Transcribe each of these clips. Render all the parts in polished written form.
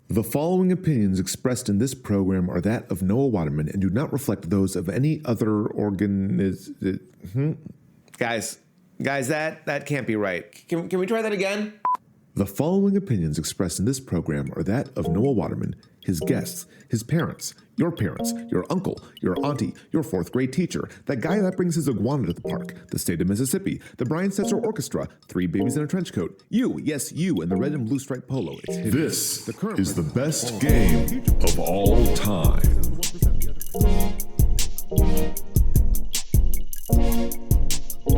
The following opinions expressed in this program are that of Noah Waterman and do not reflect those of any other Guys, that can't be right. Can we try that again? The following opinions expressed in this program are that of Noah Waterman, his guests, his parents, your uncle, your auntie, your fourth grade teacher, that guy that brings his iguana to the park, the state of Mississippi, the Brian Setzer Orchestra, three babies in a trench coat, you, yes, you, in the red and blue striped polo. This is the best game of all time.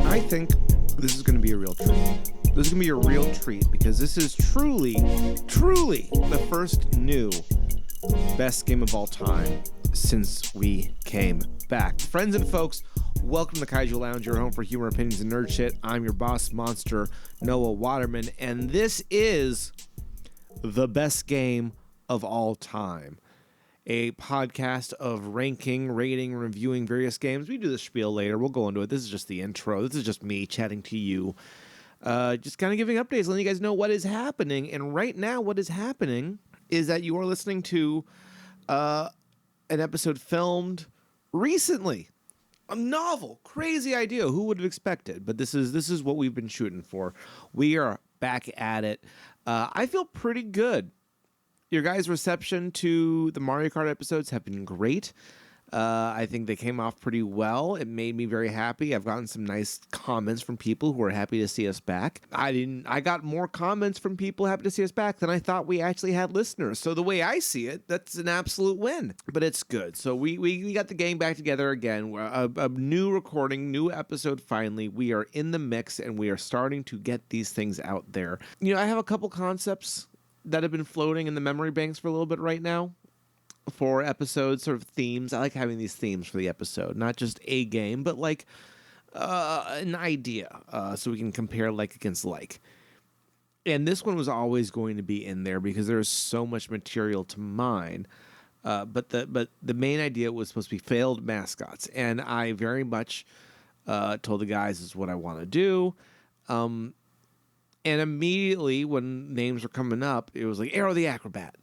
I think this is going to be a real treat. This is going to be a real treat because this is truly the first new best game of all time since we came back. Friends and folks, welcome to the Kaiju Lounge, your home for humor, opinions, and nerd shit. I'm your boss monster, Noah Waterman, and this is the best game of all time. A podcast of ranking, rating, reviewing various games. We do the spiel later. We'll go into it. This is just the intro. This is just me chatting to you. Just kind of giving updates, letting you guys know what is happening. And right now, what is happening is that you are listening to an episode filmed recently. A novel, crazy idea. Who would have expected? But this is what we've been shooting for. We are back at it. I feel pretty good. Your guys' reception to the Mario Kart episodes have been great. I think they came off pretty well. It made me very happy. I've gotten some nice comments from people who are happy to see us back. I got more comments from people happy to see us back than I thought we actually had listeners. So the way I see it, that's an absolute win. But it's good. So we got the gang back together again. A new recording, new episode finally. We are in the mix and we are starting to get these things out there. You know, I have a couple concepts that have been floating in the memory banks for a little bit right now. For episodes, sort of themes. I like having these themes for the episode, not just a game, but like an idea, so we can compare like against like. And this one was always going to be in there because there's so much material to mine. But the main idea was supposed to be failed mascots, and I very much told the guys this is what I want to do. And immediately when names were coming up, it was like Arrow the Acrobat.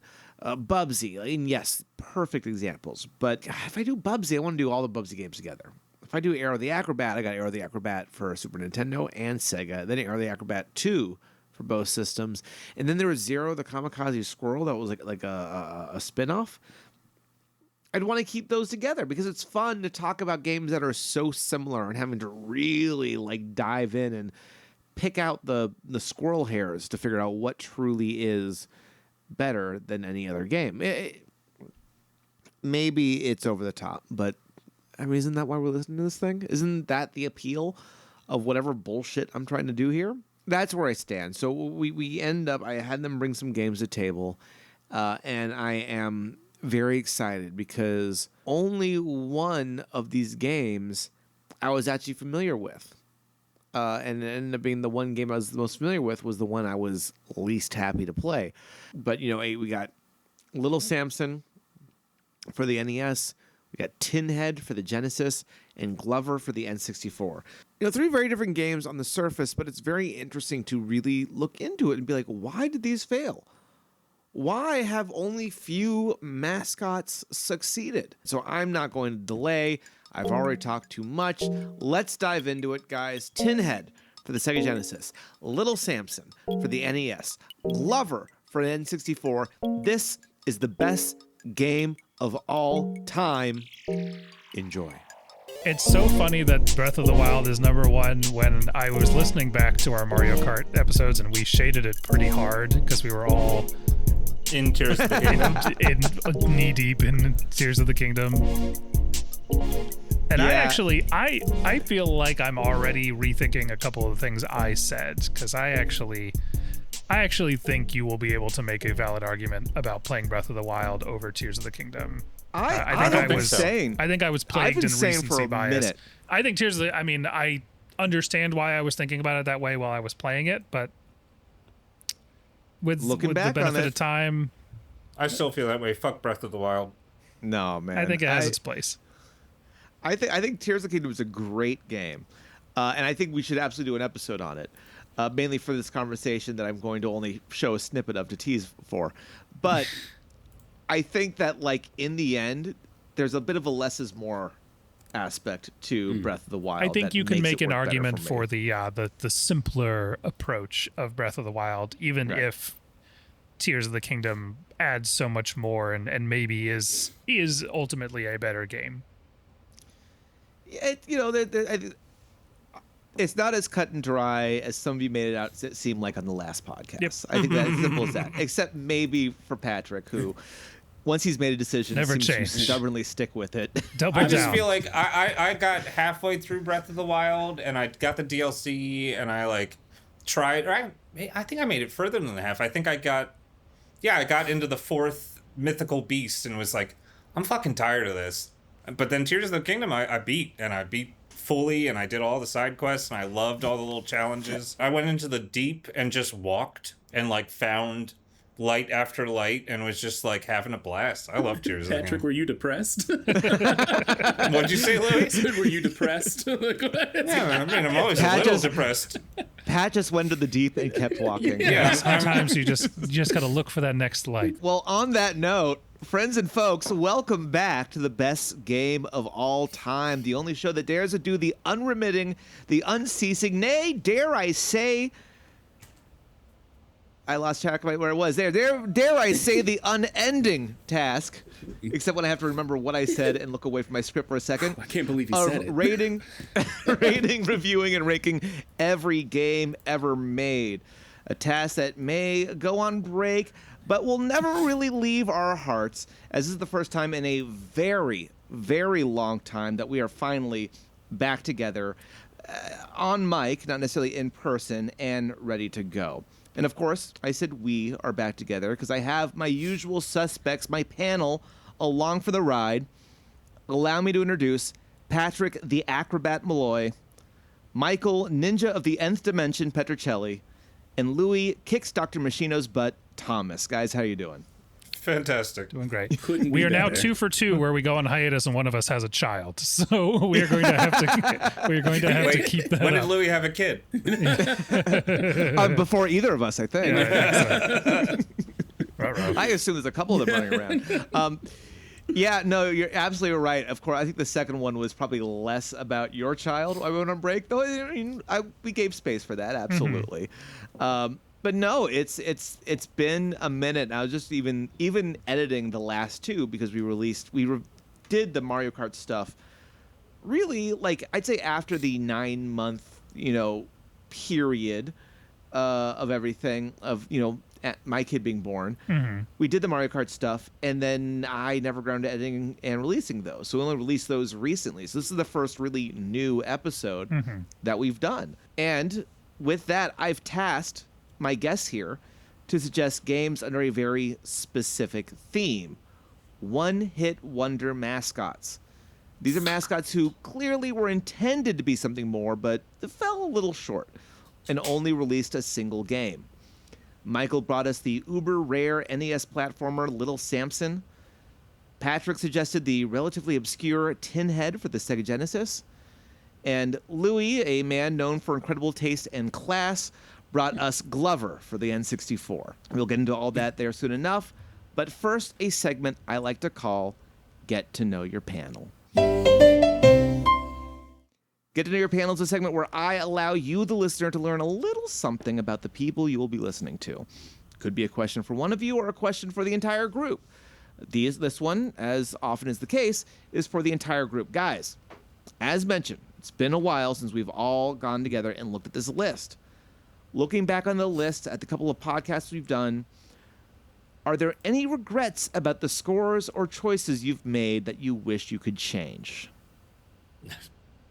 Bubsy, and yes, perfect examples. But if I do Bubsy, I want to do all the Bubsy games together. If I do Arrow the Acrobat, I got Arrow the Acrobat for Super Nintendo and Sega. Then Arrow the Acrobat 2 for both systems. And then there was Zero the Kamikaze Squirrel that was like a spin-off. I'd want to keep those together because it's fun to talk about games that are so similar and having to really like dive in and pick out the squirrel hairs to figure out what truly is better than any other game. Maybe it's over the top, but I mean, isn't that why we're listening to this thing? Isn't that the appeal of whatever bullshit I'm trying to do here? That's where I stand. So we end up, I had them bring some games to the table, and I am very excited because only one of these games I was actually familiar with. And it ended up being the one game I was the most familiar with was the one I was least happy to play. But, you know, we got Little Samson for the NES, we got Tinhead for the Genesis, and Glover for the N64. You know, three very different games on the surface, but it's very interesting to really look into it and be like, why did these fail? Why have only few mascots succeeded? So I'm not going to delay. I've already talked too much. Let's dive into it, guys. Tinhead for the Sega Genesis. Little Samson for the NES. Glover for the N64. This is the best game of all time. Enjoy. It's so funny that Breath of the Wild is number one when I was listening back to our Mario Kart episodes and we shaded it pretty hard because we were all in Tears of the Kingdom. in knee deep in Tears of the Kingdom. And yeah. I feel like I'm already rethinking a couple of the things I said because I actually think you will be able to make a valid argument about playing Breath of the Wild over Tears of the Kingdom. I think I was plagued in recency bias. Minute. I think Tears of the, I mean, I understand why I was thinking about it that way while I was playing it, but with the benefit of time, I still feel that way. Fuck Breath of the Wild. No, man. I think it has its place. I think Tears of the Kingdom is a great game, and I think we should absolutely do an episode on it. mainly for this conversation that I'm going to only show a snippet of to tease for. But I think that, like, in the end, there's a bit of a less is more aspect to Breath of the Wild. I think that you can makes make it an work better argument me. for the simpler approach of Breath of the Wild, even Right. if Tears of the Kingdom adds so much more and maybe is ultimately a better game. It's not as cut and dry as some of you made it out to seem like on the last podcast. Yep. I think that's simple as that. Except maybe for Patrick, who, once he's made a decision, Never seems change. to stubbornly stick with it. Double I down. just feel like I got halfway through Breath of the Wild, and I got the DLC, and I, like, tried. Or I think I made it further than half. I think I got into the 4th mythical beast and was like, I'm fucking tired of this. But then Tears of the Kingdom, I beat fully, and I did all the side quests, and I loved all the little challenges. I went into the deep and just walked and, like, found light after light and was just, like, having a blast. I love Tears of the Patrick, Kingdom. were you depressed? What'd you say, Louis? Were you depressed? Yeah, I mean, I'm always Pat a little just- depressed. Pat just went to the deep and kept walking. Yeah. Sometimes you just gotta look for that next light. Well, on that note, friends and folks, welcome back to the best game of all time, the only show that dares to do the unremitting, the unceasing, nay, dare I say, I lost track of where it was. Dare I say the unending task, except when I have to remember what I said and look away from my script for a second. I can't believe you said it. Rating, reviewing, and ranking every game ever made. A task that may go on break, but will never really leave our hearts, as this is the first time in a very, very long time that we are finally back together on mic, not necessarily in person, and ready to go. And of course, I said we are back together because I have my usual suspects, my panel, along for the ride. Allow me to introduce Patrick the Acrobat Malloy, Michael Ninja of the Nth Dimension Petrocelli, and Louis Kicks Dr. Machino's Butt Thomas. Guys, how you doing? Fantastic. Doing great. Couldn't We be are now better. 2 for 2, where we go on hiatus and one of us has a child. So we are going to have to keep that When up. did Louis have a kid? Before either of us, I think. Ruh-roh. I assume there's a couple of them running around. Yeah, no, you're absolutely right. Of course, I think the second one was probably less about your child while we went on break, though. I mean, we gave space for that, absolutely. But no, it's been a minute. I was just even editing the last two because we did the Mario Kart stuff. Really, like I'd say after the 9-month period of everything of my kid being born, we did the Mario Kart stuff, and then I never got into editing and releasing those. So we only released those recently. So this is the first really new episode that we've done. And with that, I've tasked my guests here to suggest games under a very specific theme. One-hit wonder mascots. These are mascots who clearly were intended to be something more, but fell a little short and only released a single game. Michael brought us the uber-rare NES platformer Little Samson. Patrick suggested the relatively obscure Tinhead for the Sega Genesis. And Louis, a man known for incredible taste and class, brought us Glover for the N64. We'll get into all that there soon enough. But first, a segment I like to call Get to Know Your Panel. Get to Know Your Panel is a segment where I allow you, the listener, to learn a little something about the people you will be listening to. Could be a question for one of you or a question for the entire group. This one, as often is the case, is for the entire group. Guys, as mentioned, it's been a while since we've all gone together and looked at this list. Looking back on the list at the couple of podcasts we've done, are there any regrets about the scores or choices you've made that you wish you could change?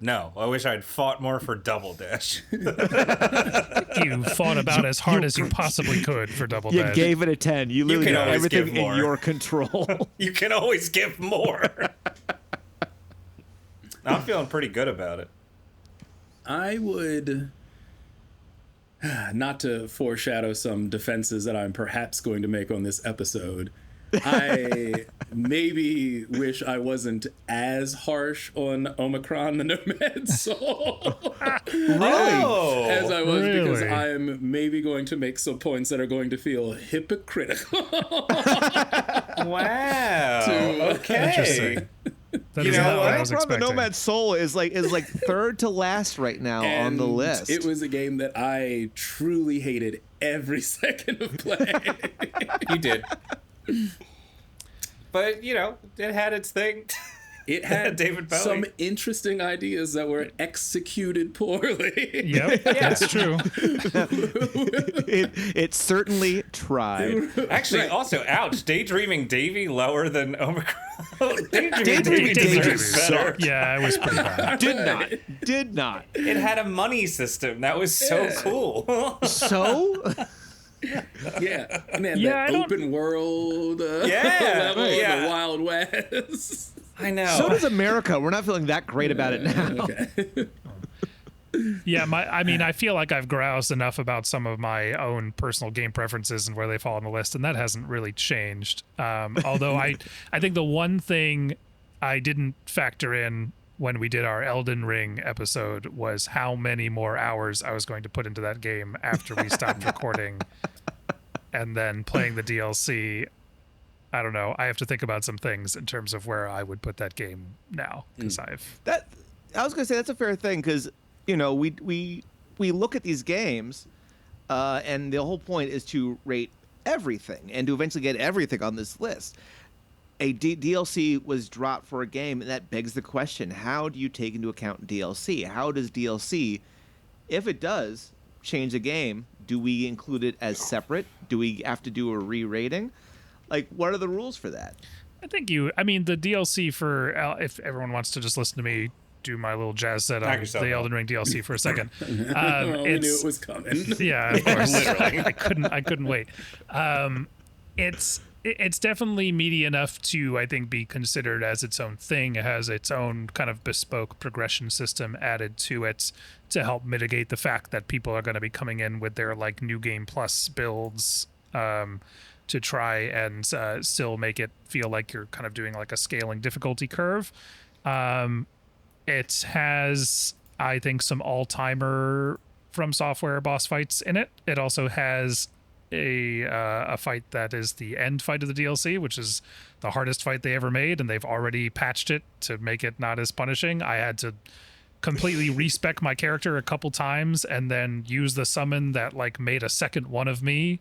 No, I wish I'd fought more for Double Dash. You fought about as hard as you possibly could for Double You Dash. gave it a 10. You literally can did always everything give in more. your control. You can always give more. I'm feeling pretty good about it. I would, not to foreshadow some defenses that I'm perhaps going to make on this episode, I maybe wish I wasn't as harsh on Omicron the Nomad Soul Oh, as I was, because Really? I'm maybe going to make some points that are going to feel hypocritical. wow. Okay. Interesting. That is know not what what? I was Omicron the expecting. Nomad Soul is like third to last right now on the And list. It was a game that I truly hated every second of play. You did. But, you know, it had its thing. It had David Bowie. some interesting ideas that were executed poorly. Yep, that's true. it certainly tried. Actually, also, ouch, Daydreaming Davy lower than Omicron. Daydreaming Daydreaming Davy Davy deserves better. Yeah, it was pretty bad. Did not. It had a money system. That was so cool. So Yeah, man, Yeah, I that don't- open world Yeah, level yeah. of the Wild West. I know. so does America. We're not feeling that great about it now. Okay. Yeah, I feel like I've groused enough about some of my own personal game preferences and where they fall on the list, and that hasn't really changed. Although I think the one thing I didn't factor in when we did our Elden Ring episode was how many more hours I was going to put into that game after we stopped recording and then playing the DLC. I don't know. I have to think about some things in terms of where I would put that game now, because I was gonna say that's a fair thing, because we look at these games, and the whole point is to rate everything and to eventually get everything on this list. A DLC was dropped for a game, and that begs the question: how do you take into account DLC? How does DLC, if it does change a game, do we include it as separate? Do we have to do a re-rating? Like, what are the rules for that? I think the DLC for, if everyone wants to just listen to me do my little jazz set on yourself the out. Elden Ring DLC for a second. Oh, we knew it was coming. Yeah, of course. I couldn't wait. It's definitely meaty enough to, I think, be considered as its own thing. It has its own kind of bespoke progression system added to it to help mitigate the fact that people are going to be coming in with their like new game plus builds to try and still make it feel like you're kind of doing like a scaling difficulty curve. It has, I think, some all-timer From Software boss fights in it. It also has a fight that is the end fight of the DLC, which is the hardest fight they ever made, and they've already patched it to make it not as punishing. I had to completely respec my character a couple times and then use the summon that like made a second one of me,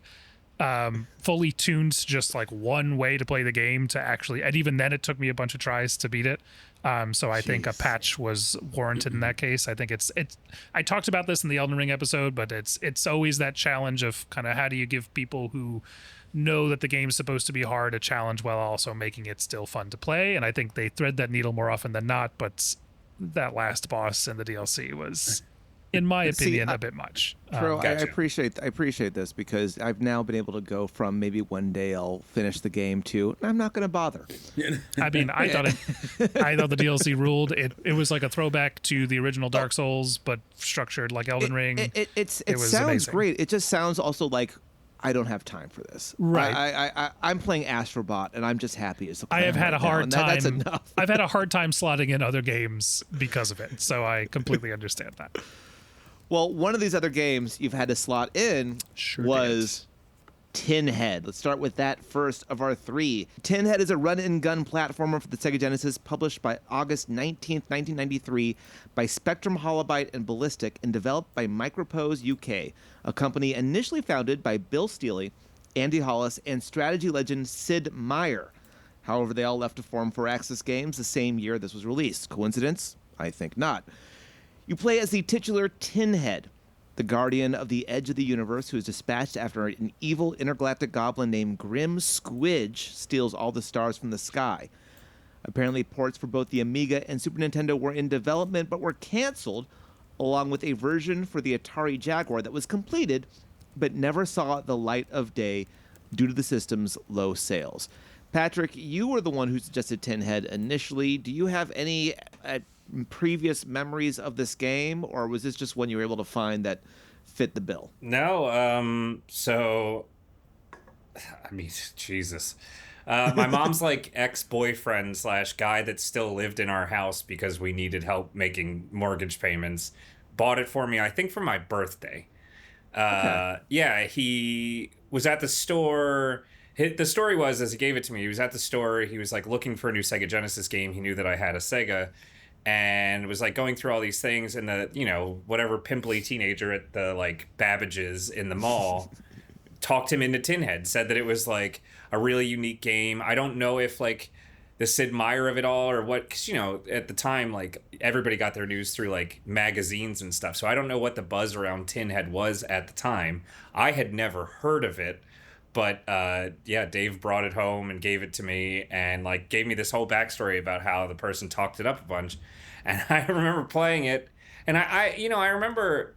fully tuned to just like one way to play the game to actually, and even then it took me a bunch of tries to beat it. So I think a patch was warranted in that case. I think it's I talked about this in the Elden Ring episode, but it's always that challenge of kind of how do you give people who know that the game's supposed to be hard a challenge while also making it still fun to play. And I think they thread that needle more often than not, but that last boss in the DLC was, in my opinion, a bit much. Bro, I Gotcha. appreciate this, because I've now been able to go from maybe one day I'll finish the game to I'm not going to bother. I mean, I thought the DLC ruled. It was like a throwback to the original Dark Souls, but structured like Elden Ring. It was sounds amazing. great. It just sounds also like I don't have time for this. Right. I'm playing Astrobot, and I'm just happy as a I clown have had a right now, hard and time. That's enough. I've had a hard time slotting in other games because of it, so I completely understand that. Well, one of these other games you've had to slot in was Tinhead. Let's start with that first of our three. Tinhead is a run-and-gun platformer for the Sega Genesis, published by August 19th, 1993 by Spectrum Holobyte and Ballistic, and developed by Microprose UK, a company initially founded by Bill Steely, Andy Hollis, and strategy legend Sid Meier. However, they all left to form 4-Axis Games the same year this was released. Coincidence? I think not. You play as the titular Tinhead, the guardian of the edge of the universe, who is dispatched after an evil intergalactic goblin named Grim Squidge steals all the stars from the sky. Apparently, ports for both the Amiga and Super Nintendo were in development but were canceled, along with a version for the Atari Jaguar that was completed but never saw the light of day due to the system's low sales. Patrick, you were the one who suggested Tinhead initially. Do you have any previous memories of this game, or was this just one you were able to find that fit the bill? No, so I mean, Jesus. My mom's like ex-boyfriend / guy that still lived in our house because we needed help making mortgage payments. Bought it for me, I think, for my birthday. Yeah, he was at the store. The story was, as he gave it to me, he was at the store. He was like looking for a new Sega Genesis game. He knew that I had a Sega, and was like going through all these things. And the, you know, whatever pimply teenager at the like Babbage's in the mall talked him into Tinhead. Said that it was like a really unique game. I don't know if like the Sid Meier of it all or what, because, you know, at the time, like, everybody got their news through like magazines and stuff, so I don't know what the buzz around Tinhead was at the time. I had never heard of it, but yeah, Dave brought it home and gave it to me, and like gave me this whole backstory about how the person talked it up a bunch. And I remember playing it, and I you know, I remember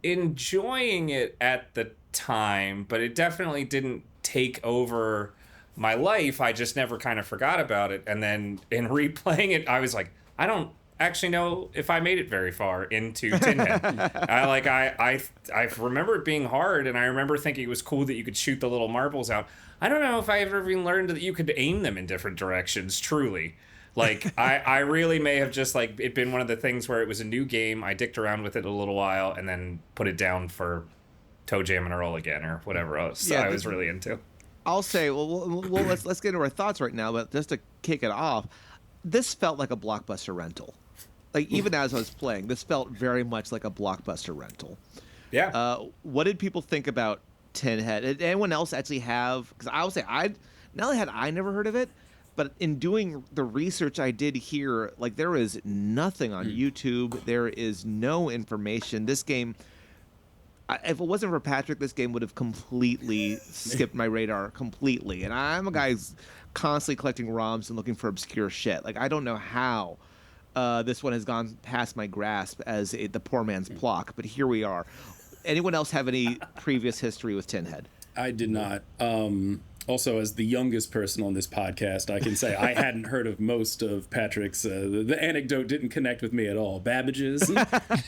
enjoying it at the time, but it definitely didn't take over my life. I just never kind of forgot about it. And then in replaying it, I was like, I don't actually know if I made it very far into Tinhead. I remember it being hard, and I remember thinking it was cool that you could shoot the little marbles out. I don't know if I ever even learned that you could aim them in different directions, truly. Like, I really may have just, like, it been one of the things where it was a new game, I dicked around with it a little while, and then put it down for Toe Jam and Earl again, or whatever else I was really into. I'll say, well, let's get into our thoughts right now, but just to kick it off, this felt like a Blockbuster rental. Like, even as I was playing, this felt very much like a Blockbuster rental. Yeah. What did people think about Tinhead? Did anyone else actually have, because I would say, not only had I never heard of it, but in doing the research I did here, like, there is nothing on YouTube. There is no information. This game, if it wasn't for Patrick, this game would have completely skipped my radar completely. And I'm a guy who's constantly collecting ROMs and looking for obscure shit. Like, I don't know how this one has gone past my grasp as the poor man's Plock, but here we are. Anyone else have any previous history with Tinhead? I did not. Also, as the youngest person on this podcast, I can say I hadn't heard of most of Patrick's. The anecdote didn't connect with me at all. Babbage's.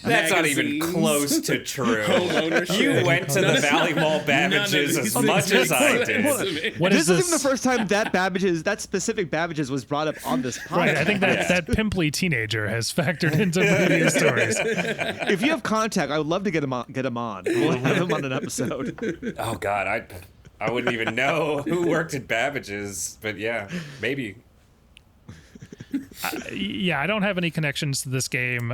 That's not even close to true. Home ownership. You went to the Valley Mall Babbage's as much as I did. What This is this? isn't the first time that specific Babbage's was brought up on this podcast. Right, I think that pimply teenager has factored into previous stories. If you have contact, I would love to get him on. We'll have him on an episode. Oh God, I wouldn't even know who worked at Babbage's, but yeah, maybe. Yeah, I don't have any connections to this game.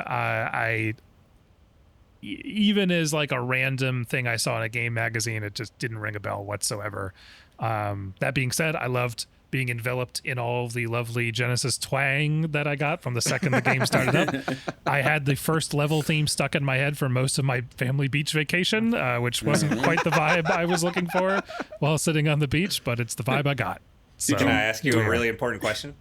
Even as like a random thing I saw in a game magazine, it just didn't ring a bell whatsoever. That being said, I loved being enveloped in all of the lovely Genesis twang that I got from the second the game started up. I had the first level theme stuck in my head for most of my family beach vacation, which wasn't quite the vibe I was looking for while sitting on the beach, but it's the vibe I got. So, Can I ask you a really important question?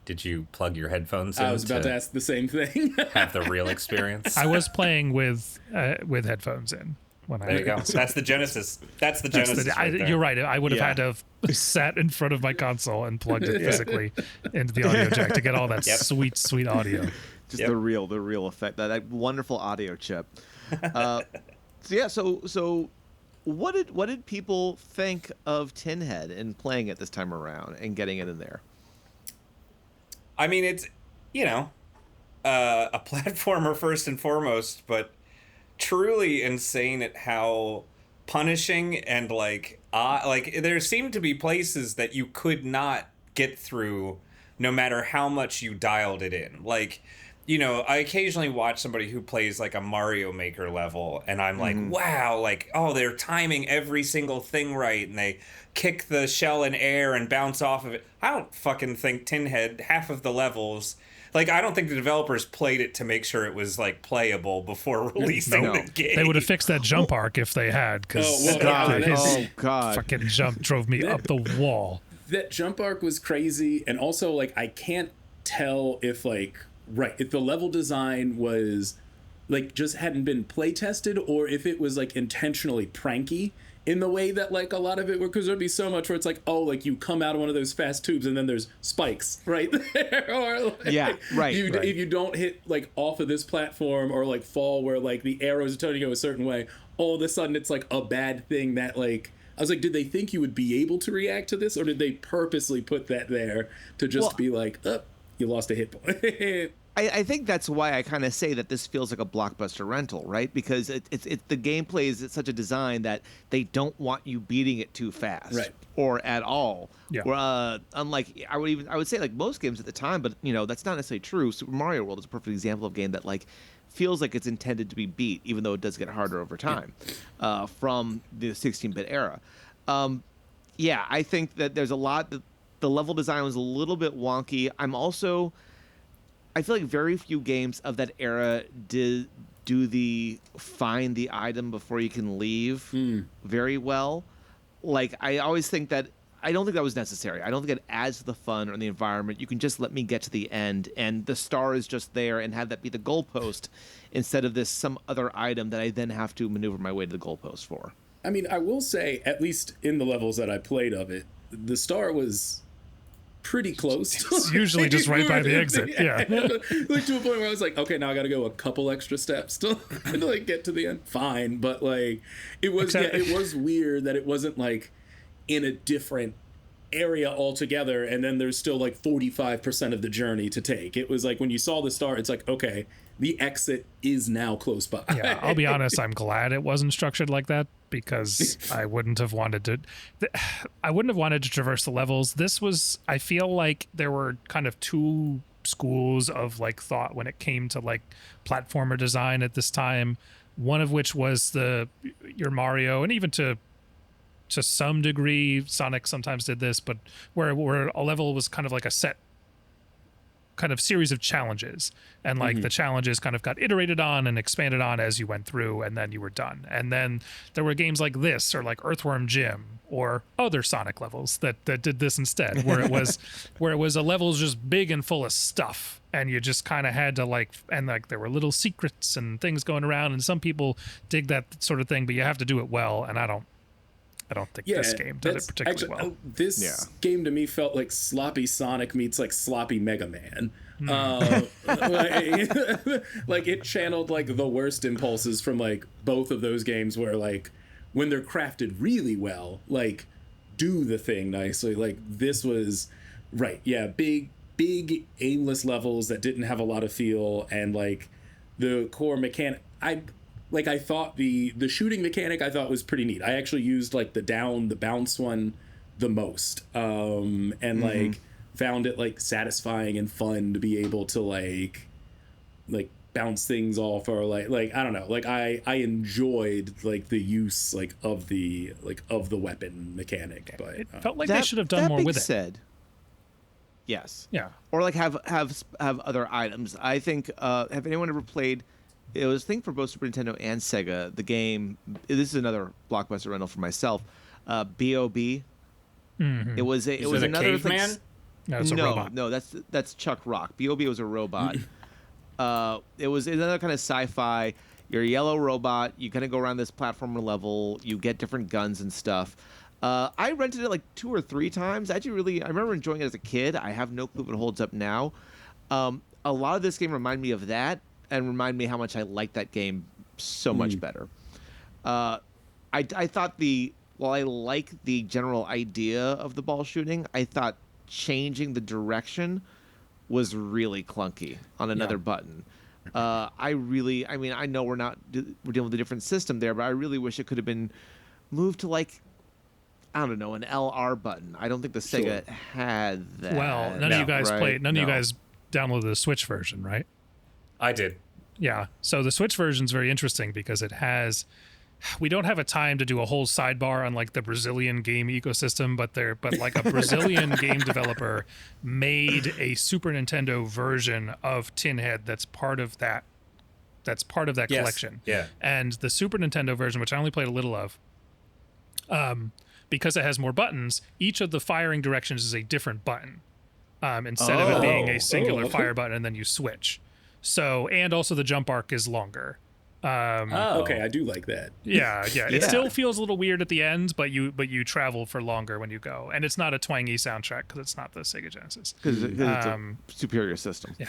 Did you plug your headphones in? I was about to ask the same thing. Have the real experience. I was playing with headphones in. There you go. That's the Genesis. That's the Genesis. Right there. You're right. I would have had to have sat in front of my console and plugged it physically into the audio jack to get all that sweet, sweet audio. Just the real effect. That wonderful audio chip. So what did people think of Tinhead and playing it this time around and getting it in there? I mean, it's, you know, a platformer first and foremost, but truly insane at how punishing and like there seemed to be places that you could not get through no matter how much you dialed it in. Like, you know, I occasionally watch somebody who plays like a Mario Maker level, and I'm like, wow, like, oh, they're timing every single thing right, and they kick the shell in air and bounce off of it. I don't fucking think Tinhead, half of the levels, like, I don't think the developers played it to make sure it was like playable before releasing the game. They would have fixed that jump arc if they had, because his fucking jump drove me up the wall. That jump arc was crazy, and also like I can't tell if if the level design was like just hadn't been play tested, or if it was like intentionally pranky in the way that like a lot of it were, because there'd be so much where it's like, oh, like you come out of one of those fast tubes and then there's spikes right there, or like, if you don't hit like off of this platform or like fall where like the arrows are telling you to go a certain way, all of a sudden it's like a bad thing that like I was like, did they think you would be able to react to this, or did they purposely put that there to just be like, oh, you lost a hit point? I think that's why I kind of say that this feels like a blockbuster rental, right? Because it's the gameplay is such a design that they don't want you beating it too fast, right, or at all. Yeah. Or, unlike I would say like most games at the time, but that's not necessarily true. Super Mario World is a perfect example of a game that like feels like it's intended to be beat, even though it does get harder over time, from the 16-bit era. I think that there's a lot. The level design was a little bit wonky. I feel like very few games of that era do the find the item before you can leave very well. Like, I always think that I don't think that was necessary. I don't think it adds to the fun or the environment. You can just let me get to the end, and the star is just there, and have that be the goalpost instead of some other item that I then have to maneuver my way to the goalpost for. I mean, I will say, at least in the levels that I played of it, the star was pretty close. It's usually just right by the exit. Yeah. Like to a point where I was like, okay, now I got to go a couple extra steps to like get to the end. Fine, but like it was weird that it wasn't like in a different area altogether, and then there's still like 45% of the journey to take. It was like when you saw the star, it's like, okay, the exit is now close by. Yeah, I'll be honest, I'm glad it wasn't structured like that, because I wouldn't have wanted to traverse the levels. I feel like there were kind of two schools of like thought when it came to like platformer design at this time. One of which was your Mario, and even to some degree Sonic sometimes did this, but where a level was kind of like a set kind of series of challenges, and like the challenges kind of got iterated on and expanded on as you went through, and then you were done. And then there were games like this, or like Earthworm Jim, or other Sonic levels that did this instead, where it was a level just big and full of stuff, and you just kind of had to there were little secrets and things going around, and some people dig that sort of thing, but you have to do it well, and I don't think this game did it particularly well. This game to me felt like sloppy Sonic meets like sloppy Mega Man. Like it channeled like the worst impulses from like both of those games, where like when they're crafted really well, like do the thing nicely. Like this was big aimless levels that didn't have a lot of feel, and like the core mechanic. I thought the shooting mechanic I thought was pretty neat. I actually used like the bounce one the most, and like found it like satisfying and fun to be able to like bounce things off, or like I don't know, like I enjoyed like the use like of the weapon mechanic. But it felt like they should have done more with it. Yes. Yeah. Or like have other items. I think have anyone ever played? It was a thing for both Super Nintendo and Sega. The game. This is another blockbuster rental for myself. B.O.B. It was another caveman? No, it's a robot. No, that's Chuck Rock. B.O.B. was a robot. It was another kind of sci-fi. You're a yellow robot. You kind of go around this platformer level. You get different guns and stuff. I rented it like 2 or 3 times. I remember enjoying it as a kid. I have no clue if it holds up now. A lot of this game reminded me of that, and remind me how much I like that game so much better. I thought while I like the general idea of the ball shooting, I thought changing the direction was really clunky on another button. I know we're dealing with a different system there, but I really wish it could have been moved to like, I don't know, an LR button. I don't think the Sega had that. Well, none of you guys played. None of you guys downloaded the Switch version, right? I did. Yeah. So the Switch version is very interesting because we don't have a time to do a whole sidebar on like the Brazilian game ecosystem, but like a Brazilian game developer made a Super Nintendo version of Tinhead that's part of that collection. Yeah. And the Super Nintendo version, which I only played a little of, because it has more buttons, each of the firing directions is a different button. Instead of it being a singular fire button and then you switch. So, and also the jump arc is longer. Okay, I do like that. Yeah. It still feels a little weird at the end, but you travel for longer when you go, and it's not a twangy soundtrack because it's not the Sega Genesis. Because it's a superior system. Yeah.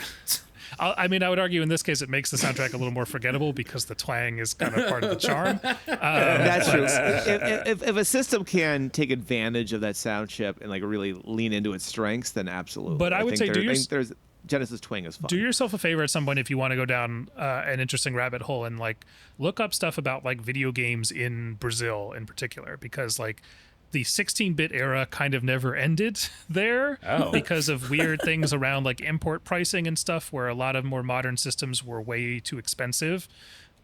I would argue in this case it makes the soundtrack a little more forgettable because the twang is kind of part of the charm. That's true. If a system can take advantage of that sound chip and like really lean into its strengths, then absolutely. But I would say, there's Genesis twang is fun. Do yourself a favor at some point if you want to go down an interesting rabbit hole and like look up stuff about like video games in Brazil in particular, because like the 16-bit era kind of never ended there because of weird things around like import pricing and stuff, where a lot of more modern systems were way too expensive.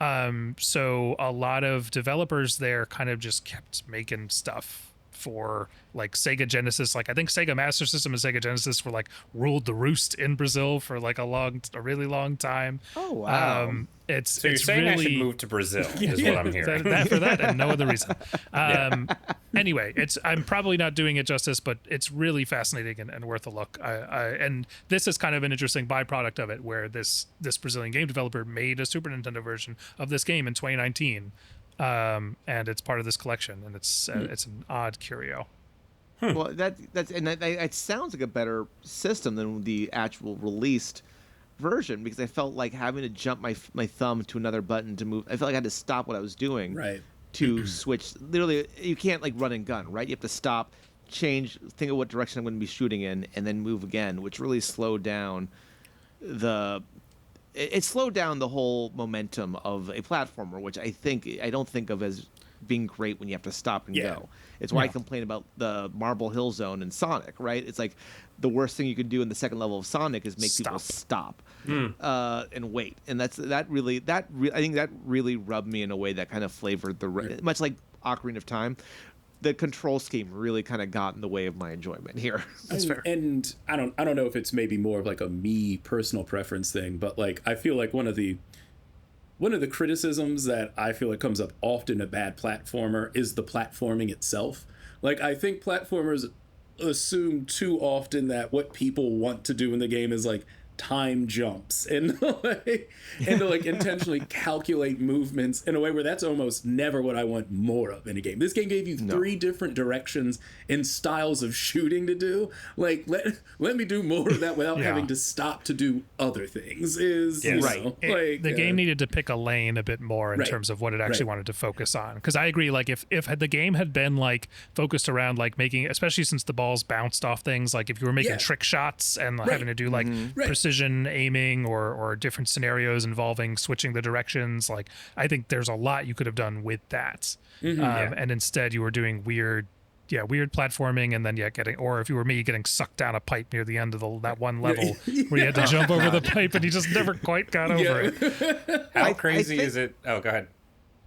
So a lot of developers there kind of just kept making stuff for like Sega Genesis. Like I think Sega Master System and Sega Genesis were like ruled the roost in Brazil for like a really long time. Oh wow! So you're saying I should move to Brazil is what I'm hearing. That for that and no other reason. Anyway, I'm probably not doing it justice, but it's really fascinating and worth a look. And this is kind of an interesting byproduct of it, where this Brazilian game developer made a Super Nintendo version of this game in 2019. And it's part of this collection, and it's an odd curio. Well, it sounds like a better system than the actual released version, because I felt like having to jump my thumb to another button to move. I felt like I had to stop what I was doing to switch. Literally, you can't like run and gun, right? You have to stop, change, think of what direction I'm going to be shooting in, and then move again, which really slowed down it slowed down the whole momentum of a platformer, which I don't think of as being great when you have to stop and go. It's why I complain about the Marble Hill Zone in Sonic, right? It's like the worst thing you can do in the second level of Sonic is make people stop and wait. And I think that really rubbed me in a way that kind of flavored much like Ocarina of Time. The control scheme really kind of got in the way of my enjoyment here. That's fair. And I don't know if it's maybe more of like a me personal preference thing, but like I feel like one of the criticisms that I feel like comes up often a bad platformer is the platforming itself. Like I think platformers assume too often that what people want to do in the game is like time jumps and to intentionally calculate movements in a way where that's almost never what I want more of in a game. This game gave you 3 different directions and styles of shooting to do. Like let me do more of that without having to stop to do other things. The game needed to pick a lane a bit more in terms of what it actually wanted to focus on. Because I agree, like if the game had been like focused around like making, especially since the balls bounced off things, like if you were making trick shots and having to do like precision aiming or different scenarios involving switching the directions, like I think there's a lot you could have done with that. And instead you were doing weird platforming, and then or if you were me, getting sucked down a pipe near the end of that one level where you had to jump over the pipe and you just never quite got over it. How crazy is it? Oh, go ahead.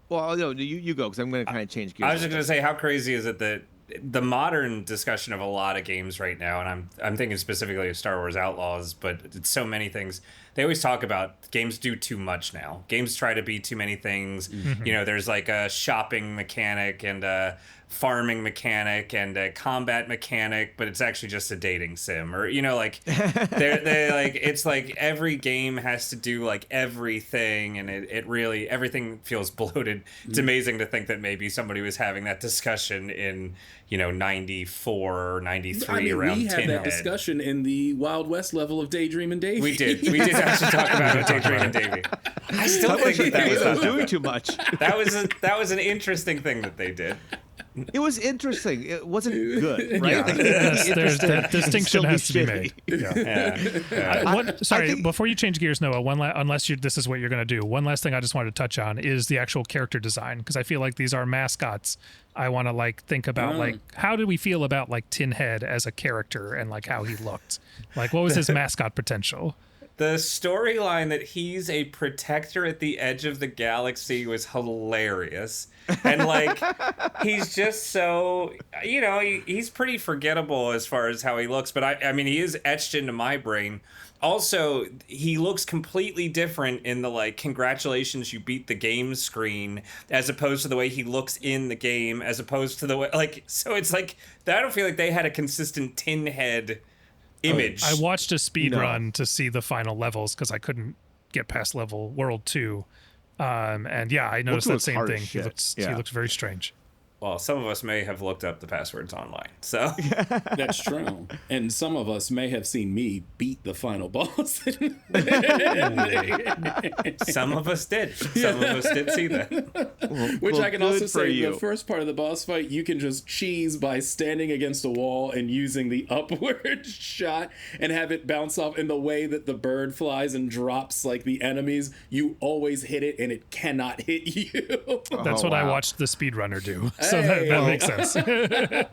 Well, no, you go, because I'm going to kind of change gears. I was just going to say, how crazy is it that the modern discussion of a lot of games right now, and I'm thinking specifically of Star Wars Outlaws, but it's so many things. They always talk about games do too much now. Games try to be too many things. You know, there's like a shopping mechanic and a farming mechanic and a combat mechanic, but it's actually just a dating sim, or like they're like, it's like every game has to do like everything, and it really, everything feels bloated. It's amazing to think that maybe somebody was having that discussion in 94 or 93 around we had Tinhead. that discussion in the Wild West level of Daydream and Davy. We did actually talk about Daydream and Davy. I still think that was doing too much. That was an interesting thing that they did. It was interesting. It wasn't good, right? Yes, there's that distinction has to be made. Sorry, before you change gears, Noah, unless this is what you're going to do, one last thing I just wanted to touch on is the actual character design, because I feel like these are mascots. I want to think about how did we feel about Tinhead as a character and how he looked? What was his mascot potential? The storyline that he's a protector at the edge of the galaxy was hilarious. And he's just so, he's pretty forgettable as far as how he looks. But I mean, he is etched into my brain. Also, he looks completely different in the congratulations, you beat the game screen, as opposed to the way he looks in the game, as opposed to the way, so it's I don't feel like they had a consistent Tinhead image. I watched a speed run to see the final levels because I couldn't get past world 2. And yeah, I noticed that looks same hard thing. as He shit. he looks very strange. Well, some of us may have looked up the passwords online, so That's true. And some of us may have seen me beat the final boss. some of us did. Some of us did see that. Which I can also good for say, you. the first part of the boss fight, you can just cheese by standing against a wall and using the upward shot and have it bounce off. In the way that the bird flies and drops like the enemies, you always hit it and it cannot hit you. That's what I wow. watched the speedrunner do. So that makes sense.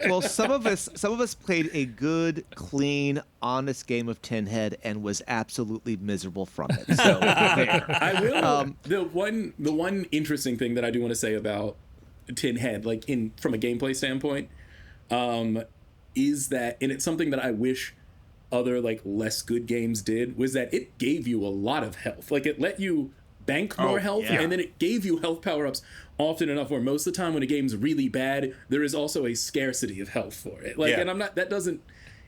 Well, some of us played a good, clean, honest game of Tinhead and was absolutely miserable from it. So there. I will. The one interesting thing that I do want to say about Tinhead, like from a gameplay standpoint, is that, and it's something that I wish other like less good games did, was that it gave you a lot of health. Like it let you bank more health, yeah. and then it gave you health power-ups often enough where most of the time when a game's really bad, there is also a scarcity of health for it. Like, and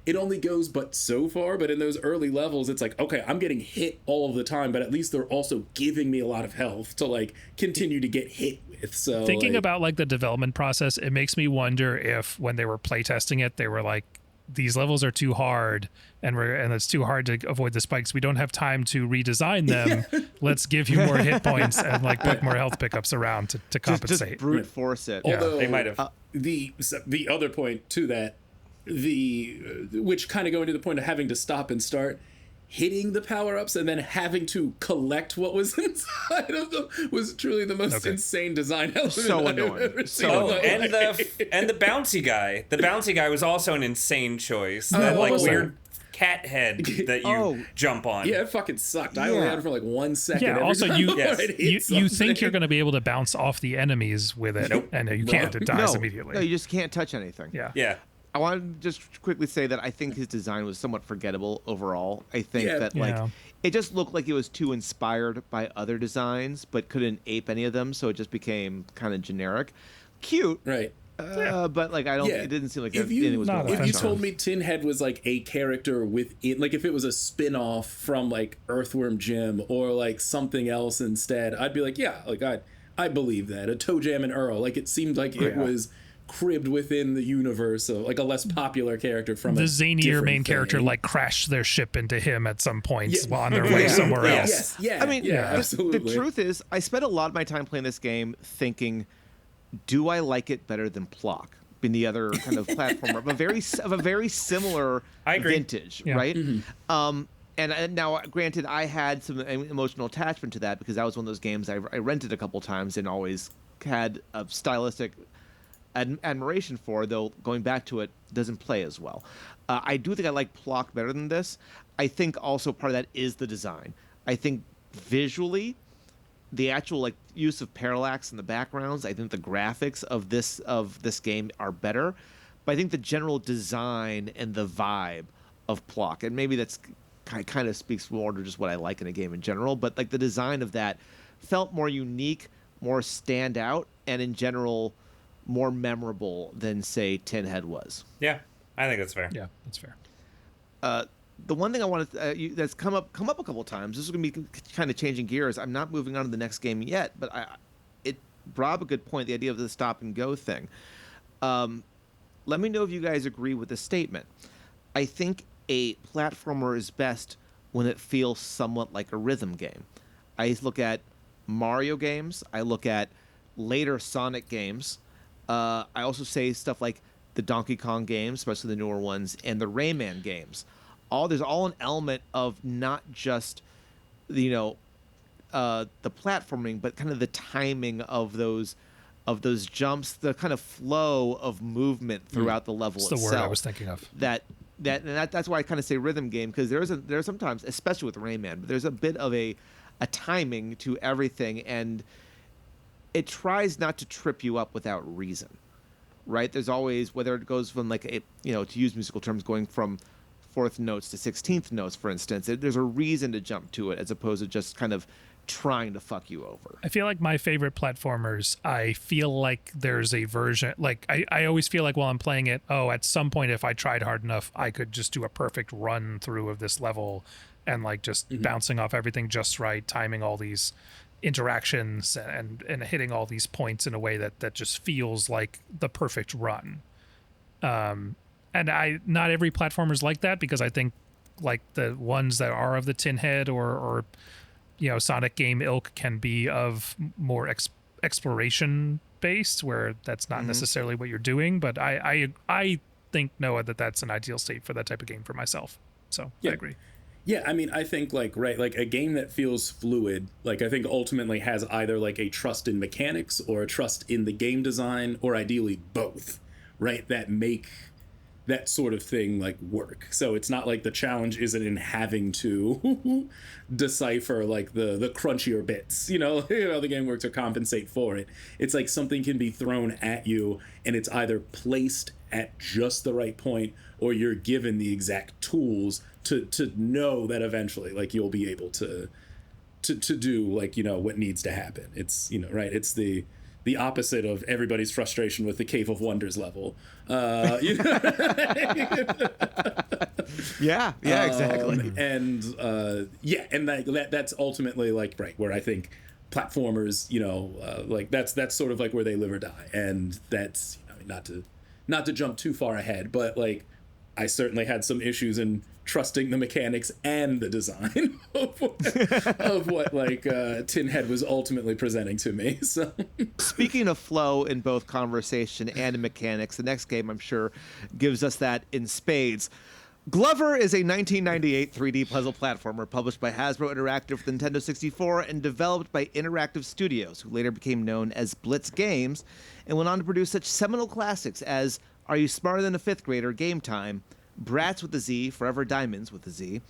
it only goes but so far, but in those early levels, it's like, okay, I'm getting hit all the time, but at least they're also giving me a lot of health to like continue to get hit with. So Thinking like, about like the development process, it makes me wonder if when they were playtesting it, they were like, these levels are too hard and it's too hard to avoid the spikes. We don't have time to redesign them. Let's give you more hit points and like put more health pickups around to compensate. Just brute force it. although They might have. the other point to that, which kind of going to the point of having to stop and start, hitting the power-ups and then having to collect what was inside of them was truly the most insane design element So I've annoying. ever seen. Oh, and the bouncy guy. The bouncy guy was also an insane choice. That like was that? weird cat head that you jump on. Yeah, it fucking sucked. I only had it for like 1 second. Yeah. every Also, time you I would hit you think something. you're going to be able to bounce off the enemies with it, and you can't. It dies immediately. No, you just can't touch anything. Yeah. Yeah. I want to just quickly say that I think his design was somewhat forgettable overall. I think that like it just looked like it was too inspired by other designs, but couldn't ape any of them, so it just became kind of generic. Cute, Right. but like I don't. Yeah. It didn't seem like If anything you, was Not going if on. you offensive. told me Tinhead was like a character within, like if it was a spin-off from like Earthworm Jim or like something else instead, I'd be like, yeah, like I believe that. A Toe Jam and Earl, like it seemed like it was cribbed within the universe of like a less popular character from The a zanier different main character thing. like crashed their ship into him at some points Yeah. while on their way somewhere else. Yes, yeah. I mean, yeah, the absolutely. truth is, I spent a lot of my time playing this game thinking, do I like it better than Plock? Been the other kind of platformer of a very similar I agree. vintage, Yeah. right? And now, granted, I had some emotional attachment to that because that was one of those games I rented a couple times and always had a stylistic admiration for, though going back to it doesn't play as well. I do think I like Plock better than this. I think also part of that is the design. I think visually, the actual like use of parallax in the backgrounds, I think the graphics of this game are better. But I think the general design and the vibe of Plock, and maybe that's kind of speaks more to just what I like in a game in general, but like the design of that felt more unique, more standout, and in general more memorable than say Tinhead was. Yeah. I think that's fair. Yeah, that's fair. The one thing I wanted that's come up a couple times. This is going to be kind of changing gears. I'm not moving on to the next game yet, but it brought up a good point. The idea of the stop and go thing. Let me know if you guys agree with this statement. I think a platformer is best when it feels somewhat like a rhythm game. I look at Mario games. I look at later Sonic games. I also say stuff like the Donkey Kong games, especially the newer ones, and the Rayman games. There's an element of not just the platforming, but kind of the timing of those jumps, the kind of flow of movement throughout the level That's the itself. word I was thinking of. That's why I kind of say rhythm game, because there's sometimes, especially with Rayman, but there's a bit of a timing to everything, and it tries not to trip you up without reason, right? There's always, whether it goes from like to use musical terms, going from 4th notes to 16th notes, for instance, there's a reason to jump to it as opposed to just kind of trying to fuck you over. I feel like my favorite platformers, I feel like there's a version, like I always feel like while I'm playing it, at some point if I tried hard enough, I could just do a perfect run through of this level and like just bouncing off everything just right, timing all these interactions and hitting all these points in a way that just feels like the perfect run. And not every platformer is like that, because I think like the ones that are of the Tinhead or Sonic game ilk can be of more exploration based, where that's not necessarily what you're doing. But I think, Noah, that's an ideal state for that type of game for myself. So I agree. Yeah, I mean, I think like a game that feels fluid, like I think ultimately has either like a trust in mechanics or a trust in the game design, or ideally both, right? That make that sort of thing like work. So it's not like the challenge isn't in having to decipher like the crunchier bits, the game works, or compensate for it. It's like something can be thrown at you and it's either placed at just the right point, or you're given the exact tools to know that eventually like you'll be able to do like what needs to happen. It's right, it's the opposite of everybody's frustration with the Cave of Wonders level. Yeah, exactly. And that's ultimately like where I think platformers, like that's sort of like where they live or die. And that's not to jump too far ahead, but like I certainly had some issues in trusting the mechanics and the design of what like Tinhead was ultimately presenting to me. So speaking of flow in both conversation and in mechanics, the next game I'm sure gives us that in spades. Glover is a 1998 3D puzzle platformer published by Hasbro Interactive for the Nintendo 64 and developed by Interactive Studios, who later became known as Blitz Games, and went on to produce such seminal classics as Are You Smarter Than a Fifth Grader? Game Time, Bratz with a Z, Forever Diamonds with a Z,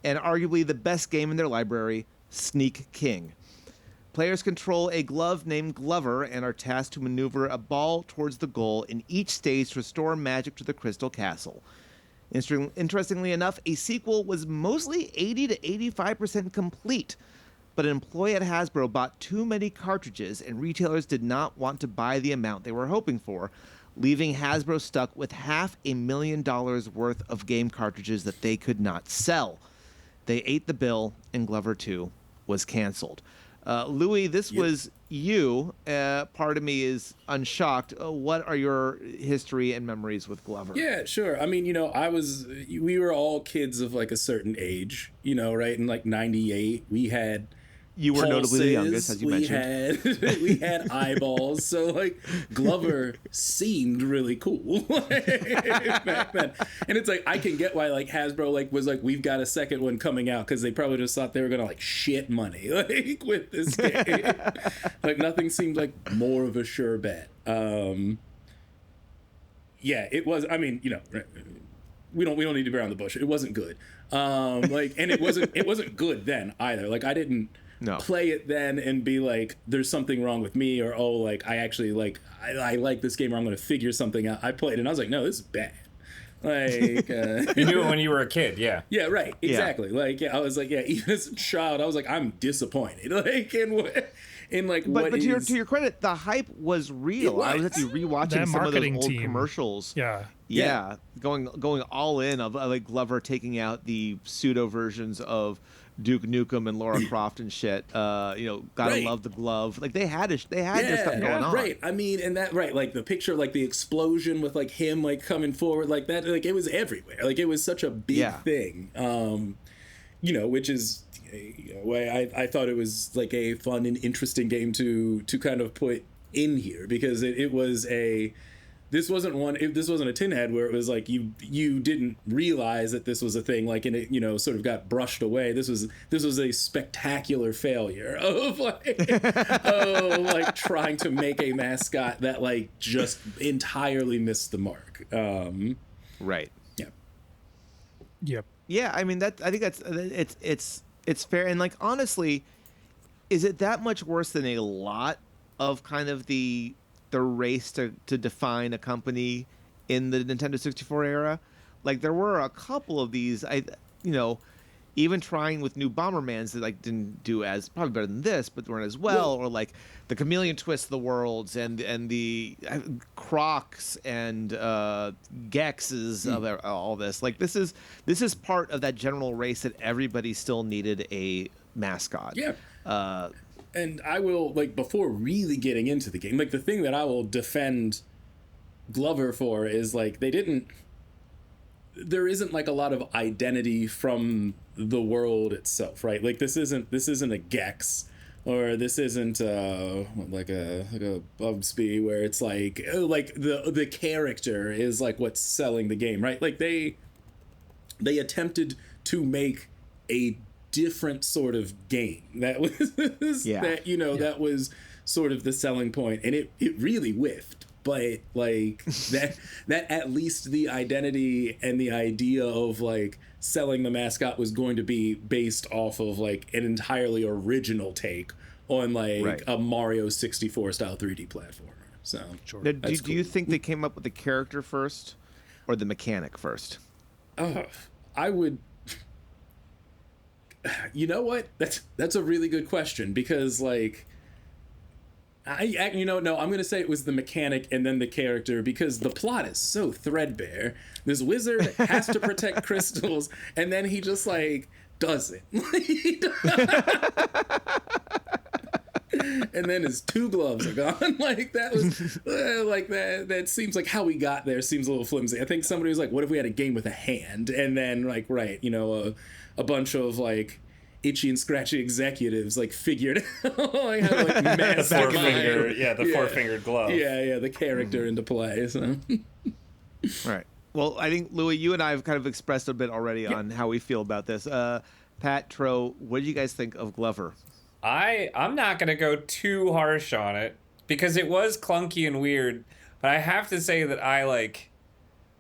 and arguably the best game in their library, Sneak King. Players control a glove named Glover and are tasked to maneuver a ball towards the goal in each stage to restore magic to the Crystal Castle. Interestingly enough, a sequel was mostly 80 to 85% complete, but an employee at Hasbro bought too many cartridges and retailers did not want to buy the amount they were hoping for, leaving Hasbro stuck with $500,000 worth of game cartridges that they could not sell. They ate the bill, and Glover 2 was canceled. Louis, this was you. Part of me is unshocked. What are your history and memories with Glover? Yeah, sure. I mean, we were all kids of like a certain age, right? In like 98, we had You were pulses, notably the youngest, as you mentioned. We had eyeballs, so like Glover seemed really cool back then. And it's like I can get why like Hasbro like was like, we've got a second one coming out, because they probably just thought they were gonna like shit money like with this game. Like nothing seemed like more of a sure bet. Yeah, it was. I mean, we don't need to bear on the bush. It wasn't good. And it wasn't good then either. Like I didn't play it then and be like, there's something wrong with me, or like I actually like I like this game, or I'm gonna figure something out. I played it and I was like, no, this is bad. Like you knew it when you were a kid. Yeah Right, exactly. I was like, even as a child I was like, I'm disappointed like in like but to your credit, the hype was real. I was actually rewatching some of those old commercials. Yeah, going all in of like Glover taking out the pseudo versions of Duke Nukem and Lara Croft and shit. Gotta love the glove. Like they had their stuff going on. Right. I mean, and that like the picture, like the explosion with like him like coming forward like that, like it was everywhere. Like it was such a big thing. Which is why I thought it was like a fun and interesting game to kind of put in here, because it was this wasn't a Tinhead where it was like you didn't realize that this was a thing, like, and it sort of got brushed away. This was a spectacular failure of like trying to make a mascot that like just entirely missed the mark. Right. Yeah. Yep. Yeah, I mean I think it's fair, and like honestly, is it that much worse than a lot of kind of the race to define a company in the Nintendo 64 era? Like there were a couple of these, even trying with new Bombermans that like didn't do as probably better than this, but weren't as well, or like the Chameleon Twist of the worlds and the Crocs and Gexes of all this. Like this is part of that general race that everybody still needed a mascot. Yeah. and I will, like, before really getting into the game, like, the thing that I will defend Glover for is, like, there isn't like a lot of identity from the world itself, right? Like, this isn't a Gex, or this isn't like a Bubsy, where it's like the character is like what's selling the game, right? Like, they attempted to make a different sort of game that was that was sort of the selling point, and it really whiffed. But like that at least the identity and the idea of like selling the mascot was going to be based off of like an entirely original take on like a Mario 64 style 3D platformer. So Now, do you think they came up with the character first or the mechanic first? I would. You know what? That's a really good question, because like no, I'm going to say it was the mechanic and then the character, because the plot is so threadbare. This wizard has to protect crystals, and then he just like does it. And then his 2 gloves are gone. Like, that was like that seems like how we got there seems a little flimsy. I think somebody was like, what if we had a game with a hand? And then like, a bunch of like itchy and scratchy executives like figured out like how to like mask the 4-fingered glove. The character into play. So Right. Well, I think, Louis, you and I have kind of expressed a bit already on how we feel about this. Pat, Tro, what do you guys think of Glover? I'm not going to go too harsh on it because it was clunky and weird, but I have to say that I like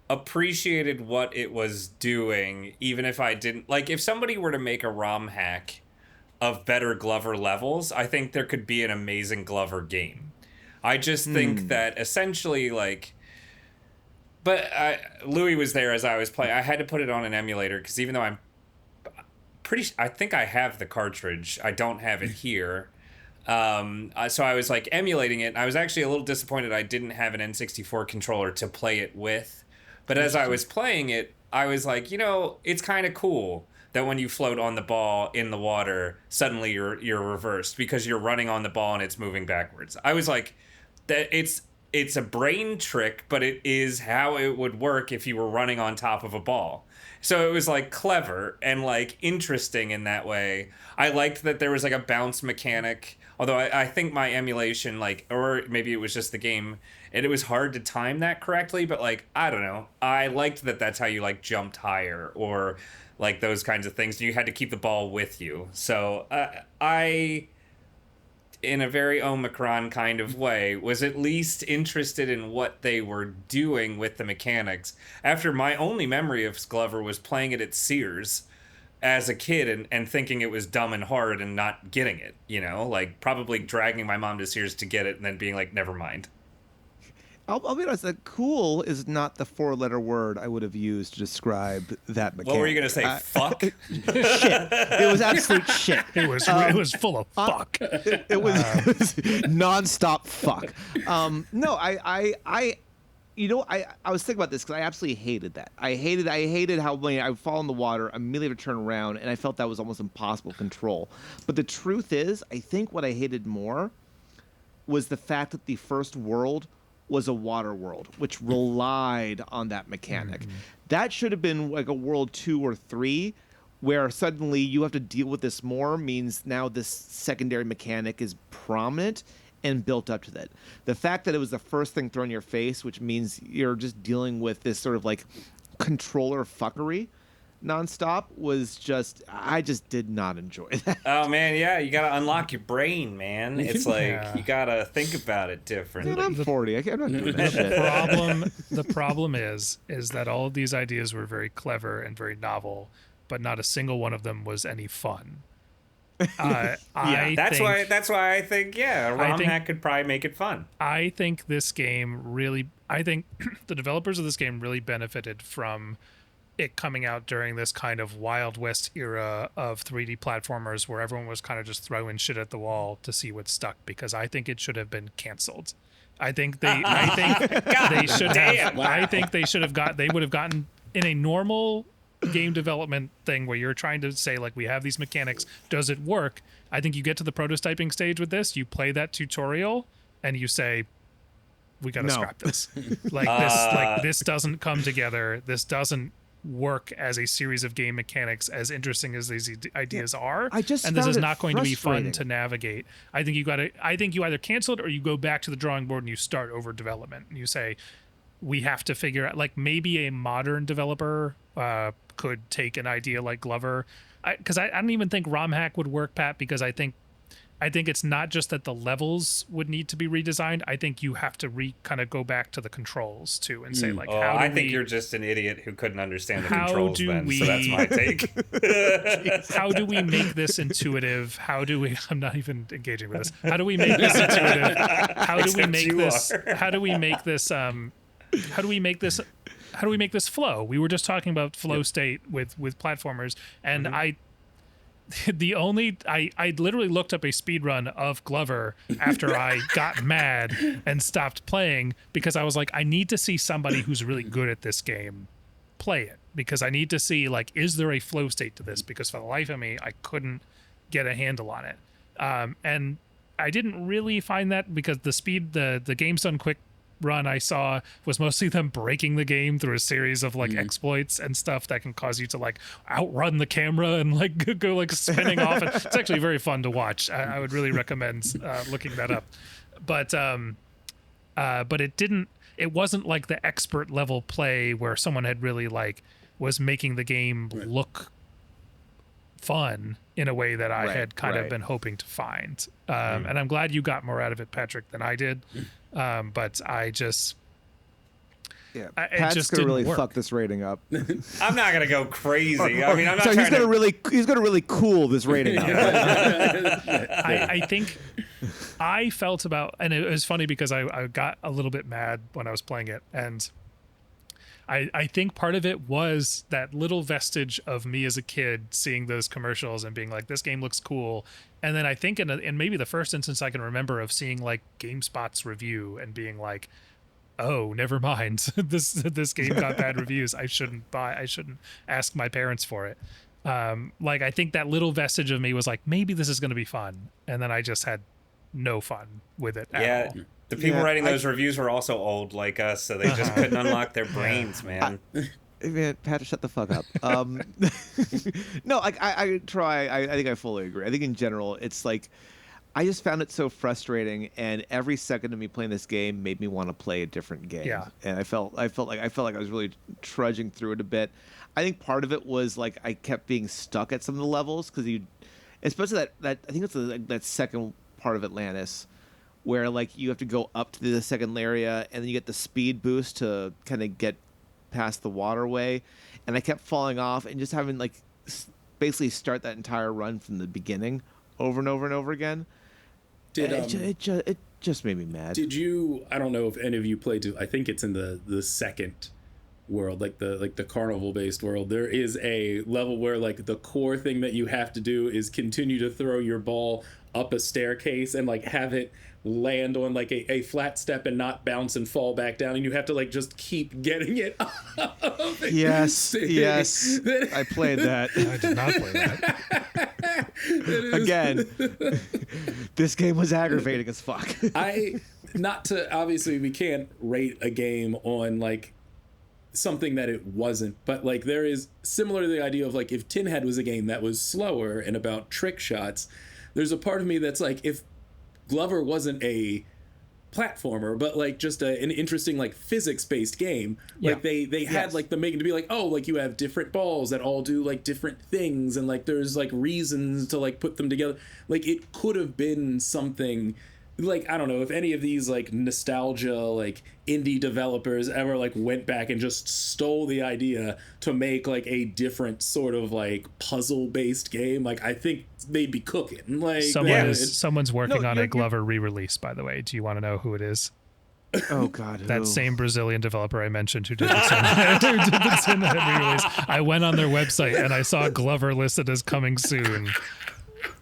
appreciated what it was doing, even if I didn't like. If somebody were to make a ROM hack of better Glover levels, I think there could be an amazing Glover game. I just think that essentially like, but Louis was there as I was playing. I had to put it on an emulator because even though I think I have the cartridge, I don't have it here. So I was like emulating it, and I was actually a little disappointed I didn't have an N64 controller to play it with. But as I was playing it, I was like, it's kind of cool that when you float on the ball in the water, suddenly you're reversed because you're running on the ball and it's moving backwards. I was like, that it's a brain trick, but it is how it would work if you were running on top of a ball. So it was like clever and like interesting in that way. I liked that there was like a bounce mechanic, although I think my emulation, like, or maybe it was just the game, and it was hard to time that correctly, but like, I don't know. I liked that that's how you like jumped higher or like those kinds of things. You had to keep the ball with you. So I, in a very Omicron kind of way, was at least interested in what they were doing with the mechanics. After my only memory of Glover was playing it at Sears as a kid and thinking it was dumb and hard and not getting it, like probably dragging my mom to Sears to get it and then being like, never mind. I'll be honest, that cool is not the 4-letter word I would have used to describe that mechanic. What were you going to say? Fuck? Shit. It was absolute shit. It was full of fuck. It was nonstop fuck. No, I was thinking about this because I absolutely hated that. I hated how I would fall in the water, immediately have to turn around, and I felt that was almost impossible to control. But the truth is, I think what I hated more was the fact that the first world was a water world, which relied on that mechanic. That should have been like a world 2 or 3, where suddenly you have to deal with this more, means now this secondary mechanic is prominent and built up to that. The fact that it was the first thing thrown in your face, which means you're just dealing with this sort of like controller fuckery nonstop, was just, I just did not enjoy that. Oh man, yeah, you gotta unlock your brain, man. It's like you gotta think about it differently. Dude, I'm 40. I'm not doing that shit. The problem is that all of these ideas were very clever and very novel, but not a single one of them was any fun. That's why I think a ROM hack could probably make it fun. I think this game really, the developers of this game really benefited from it coming out during this kind of Wild West era of 3D platformers where everyone was kind of just throwing shit at the wall to see what stuck, because I think it should have been canceled. I think they would have gotten in a normal game development thing where you're trying to say, like, we have these mechanics, does it work? I think you get to the prototyping stage with this, you play that tutorial, and you say, we got to scrap this. This doesn't come together. This doesn't work as a series of game mechanics as interesting as these ideas are. I just and this found is it not going to be fun frustrating. to navigate. I think you either cancel it or you go back to the drawing board and you start over development and you say, we have to figure out, like, maybe a modern developer could take an idea like Glover, because I don't even think ROM hack would work, Pat, because I think it's not just that the levels would need to be redesigned. I think you have to kind of go back to the controls too and say, like, I think you're just an idiot who couldn't understand the controls then. So that's my take. How do we make this intuitive? I'm not even engaging with this. How do we make this intuitive? How do we make this flow? We were just talking about flow state with platformers, and I literally looked up a speed run of Glover after I got mad and stopped playing, because I was like, I need to see somebody who's really good at this game play it, because I need to see, like, is there a flow state to this? Because for the life of me, I couldn't get a handle on it. And I didn't really find that, because the Game's Done Quick run I saw was mostly them breaking the game through a series of, like, exploits and stuff that can cause you to, like, outrun the camera and, like, go like spinning off. And it's actually very fun to watch. I would really recommend looking that up. But it wasn't like the expert level play where someone had really, like, was making the game look fun in a way that I had kind of been hoping to find. And I'm glad you got more out of it, Patrick, than I did. But I just, Pat's just gonna didn't really work. fuck this rating up. I'm not gonna go crazy. I mean, I'm not So trying he's gonna really cool this rating up. I think I felt about, and it was funny because I got a little bit mad when I was playing it, and I think part of it was that little vestige of me as a kid seeing those commercials and being like, this game looks cool. And then I think in maybe the first instance I can remember of seeing, like, GameSpot's review and being like, oh, never mind. this game got bad reviews. I shouldn't ask my parents for it. Like, I think that little vestige of me was like, maybe this is going to be fun. And then I just had no fun with it at all. The people writing those reviews were also old like us, so they just couldn't unlock their brains, man. Man, Pat, shut the fuck up. No, I try. I think I fully agree. I think in general, it's like, I just found it so frustrating, and every second of me playing this game made me want to play a different game. Yeah. And I felt like I was really trudging through it a bit. I think part of it was, like, I kept being stuck at some of the levels, because especially that I think it's that second part of Atlantis, where, like, you have to go up to the second area, and then you get the speed boost to kind of get past the waterway, and I kept falling off and just having, like, basically start that entire run from the beginning over and over and over again. It just made me mad. Did you? I don't know if any of you played. I think it's in the second world, like the carnival based world. There is a level where, like, the core thing that you have to do is continue to throw your ball up a staircase and, like, have it land on, like, a flat step and not bounce and fall back down, and you have to, like, just keep getting it up. Yes, I played that. I did not play that. Again, this game was aggravating as fuck. Obviously we can't rate a game on, like, something that it wasn't, but, like, there is similar to the idea of, like, if Tinhead was a game that was slower and about trick shots, there's a part of me that's like, if Glover wasn't a platformer, but, like, just an interesting, like, physics-based game, like, they had, like, the making to be like, oh, like, you have different balls that all do, like, different things, and, like, there's, like, reasons to, like, put them together. Like, it could have been something, like, I don't know if any of these, like, nostalgia, like, indie developers ever, like, went back and just stole the idea to make, like, a different sort of, like, puzzle-based game. Like, I think they'd be cooking. Like, someone's working on a Glover re-release, by the way. Do you want to know who it is? Oh God, that same Brazilian developer I mentioned who did the Tinhead re-release. I went on their website and I saw Glover listed as coming soon.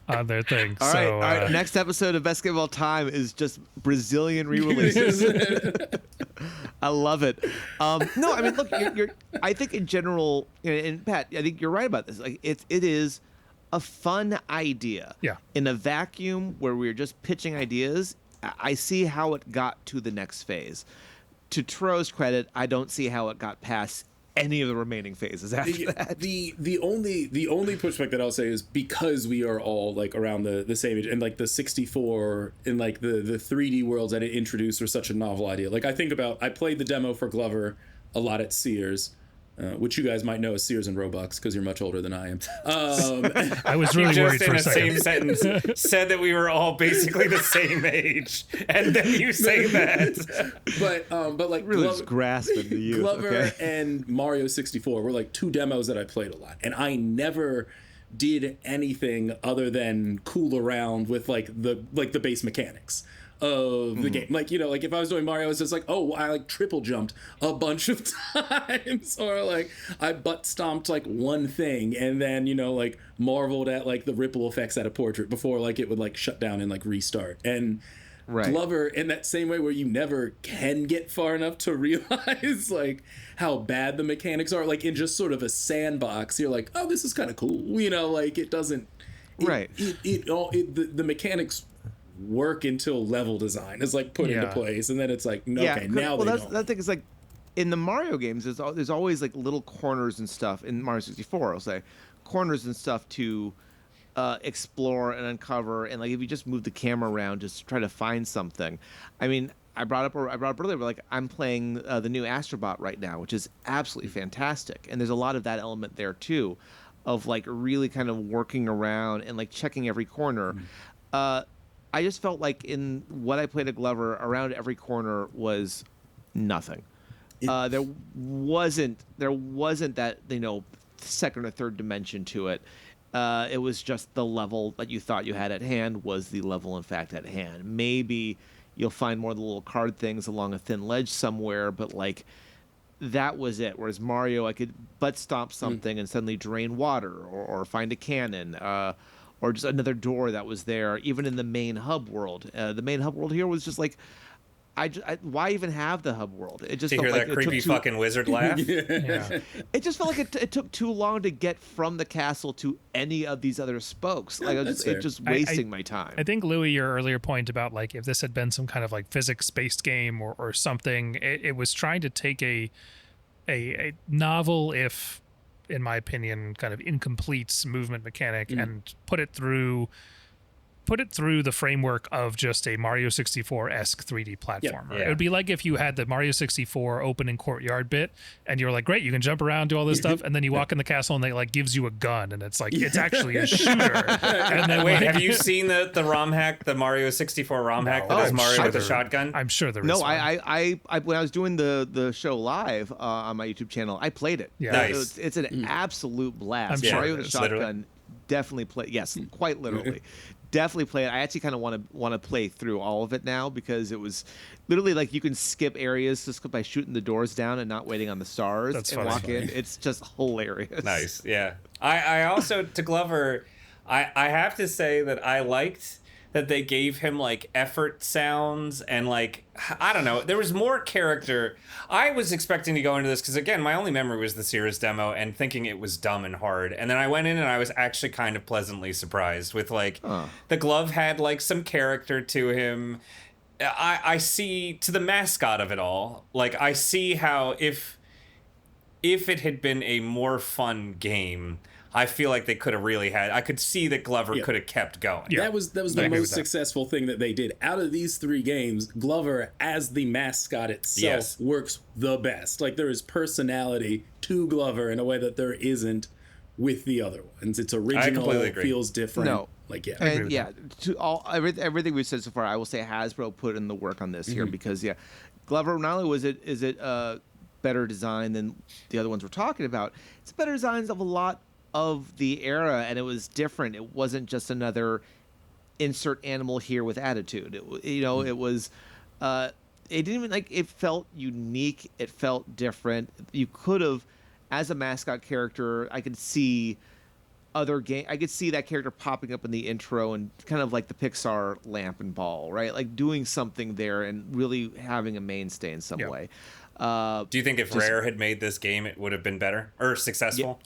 on their thing. All so, right. Next episode of Best Game of All Time is just Brazilian re-releases. I love it. No, I mean, look, I think in general, and Pat, I think you're right about this. Like, it is a fun idea. Yeah. In a vacuum where we're just pitching ideas, I see how it got to the next phase. To Turo's credit, I don't see how it got past any of the remaining phases after that. The only pushback that I'll say is because we are all like around the same age, and like the 64 and like the 3D worlds that it introduced were such a novel idea. Like I played the demo for Glover a lot at Sears, which you guys might know as Sears and Robux because you're much older than I am. I was really worried for a second. You just in the same sentence said that we were all basically the same age, and then you say that. But like really just grasping the youth. Glover and Mario 64 were like two demos that I played a lot, and I never did anything other than cool around with like the base mechanics of the game. Like, you know, like if I was doing Mario, it's just like, oh, I like triple jumped a bunch of times, or like I butt stomped like one thing and then, you know, like marveled at like the ripple effects at a portrait before like it would like shut down and like restart. And Glover, in that same way where you never can get far enough to realize like how bad the mechanics are, like in just sort of a sandbox, you're like, oh, this is kind of cool, you know, like it doesn't the mechanics work until level design is like put into place, and then it's like now they don't. That thing is like in the Mario games there's always like little corners and stuff in Mario 64, I'll say corners and stuff to explore and uncover, and like if you just move the camera around just try to find something. I mean, I brought up earlier, but like I'm playing the new Astrobot right now, which is absolutely fantastic, and there's a lot of that element there too, of like really kind of working around and like checking every corner. I just felt like in what I played at Glover, around every corner was nothing. There wasn't that, you know, second or third dimension to it. It was just the level that you thought you had at hand was the level in fact at hand. Maybe you'll find more of the little card things along a thin ledge somewhere, but like that was it. Whereas Mario, I could butt stomp something and suddenly drain water or find a cannon. Or just another door that was there, even in the main hub world. The main hub world here was just like, why even have the hub world? It just to felt hear like that creepy fucking wizard laugh. It just felt like it took too long to get from the castle to any of these other spokes. Like it's just wasting my time. I think, Louis, your earlier point about like if this had been some kind of like physics-based game or something, it was trying to take a novel, if in my opinion, kind of incomplete movement mechanic and put it through the framework of just a Mario 64-esque 3D platformer. It would be like if you had the Mario 64 opening courtyard bit and you're like, great, you can jump around, do all this stuff, and then you walk in the castle and they like gives you a gun and it's like it's actually a shooter. And then wait, have you seen the ROM hack, the Mario 64 ROM hack that is Mario with a shotgun? I'm sure there is. No, one. I when I was doing the show live on my YouTube channel, I played it. Yeah. Nice. It's an absolute blast. I'm sure Mario it with a is, shotgun, literally. definitely play. Yes, quite literally. Definitely play it. I actually kind of want to play through all of it now because it was literally like you can skip areas just by shooting the doors down and not waiting on the stars and walk in. It's just hilarious. Nice, yeah. I also, to Glover, I have to say that I liked that they gave him like effort sounds and like, I don't know, there was more character. I was expecting to go into this because again, my only memory was the Sears demo and thinking it was dumb and hard. And then I went in and I was actually kind of pleasantly surprised with like, the glove had like some character to him. I see to the mascot of it all. Like I see how if it had been a more fun game, I feel like they could have really had. I could see that Glover could have kept going. Yeah. That was the most successful thing that they did out of these three games. Glover as the mascot itself works the best. Like there is personality to Glover in a way that there isn't with the other ones. It's original. It feels different. No. Like and everything we've said so far, I will say Hasbro put in the work on this here because Glover not only is it better design than the other ones we're talking about, it's better designs of a lot of the era, and it was different. It wasn't just another insert animal here with attitude. It was it didn't even like it felt unique. It felt different. You could have, as a mascot character, I could see other game. I could see that character popping up in the intro and kind of like the Pixar lamp and ball, right? Like doing something there and really having a mainstay in some way. Do you think if Rare had made this game, it would have been better or successful?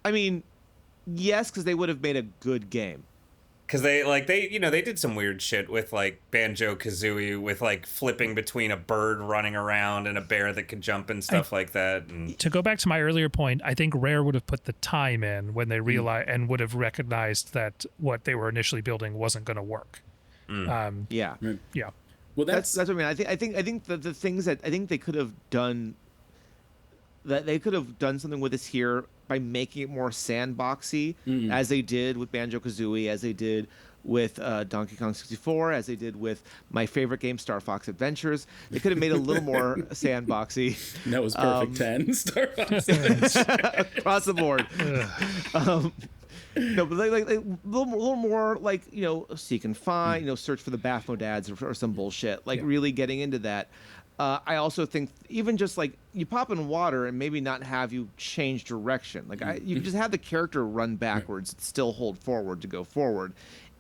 I mean, yes, because they would have made a good game. Because they did some weird shit with like Banjo-Kazooie with like flipping between a bird running around and a bear that could jump and stuff like that. And to go back to my earlier point, I think Rare would have put the time in when they realized and would have recognized that what they were initially building wasn't going to work. Yeah. Well, That's what I mean. I think that the things that I think they could have done, that they could have done something with this here by making it more sandboxy, as they did with Banjo-Kazooie, as they did with Donkey Kong 64, as they did with my favorite game, Star Fox Adventures. They could have made it a little more sandboxy. That was perfect 10. Star Fox across the board. No, but like a little more like, seek and find, search for the Baphodads or some bullshit. Like really getting into that. I also think even just like you pop in water and maybe not have you change direction. Like you can just have the character run backwards, and still hold forward to go forward,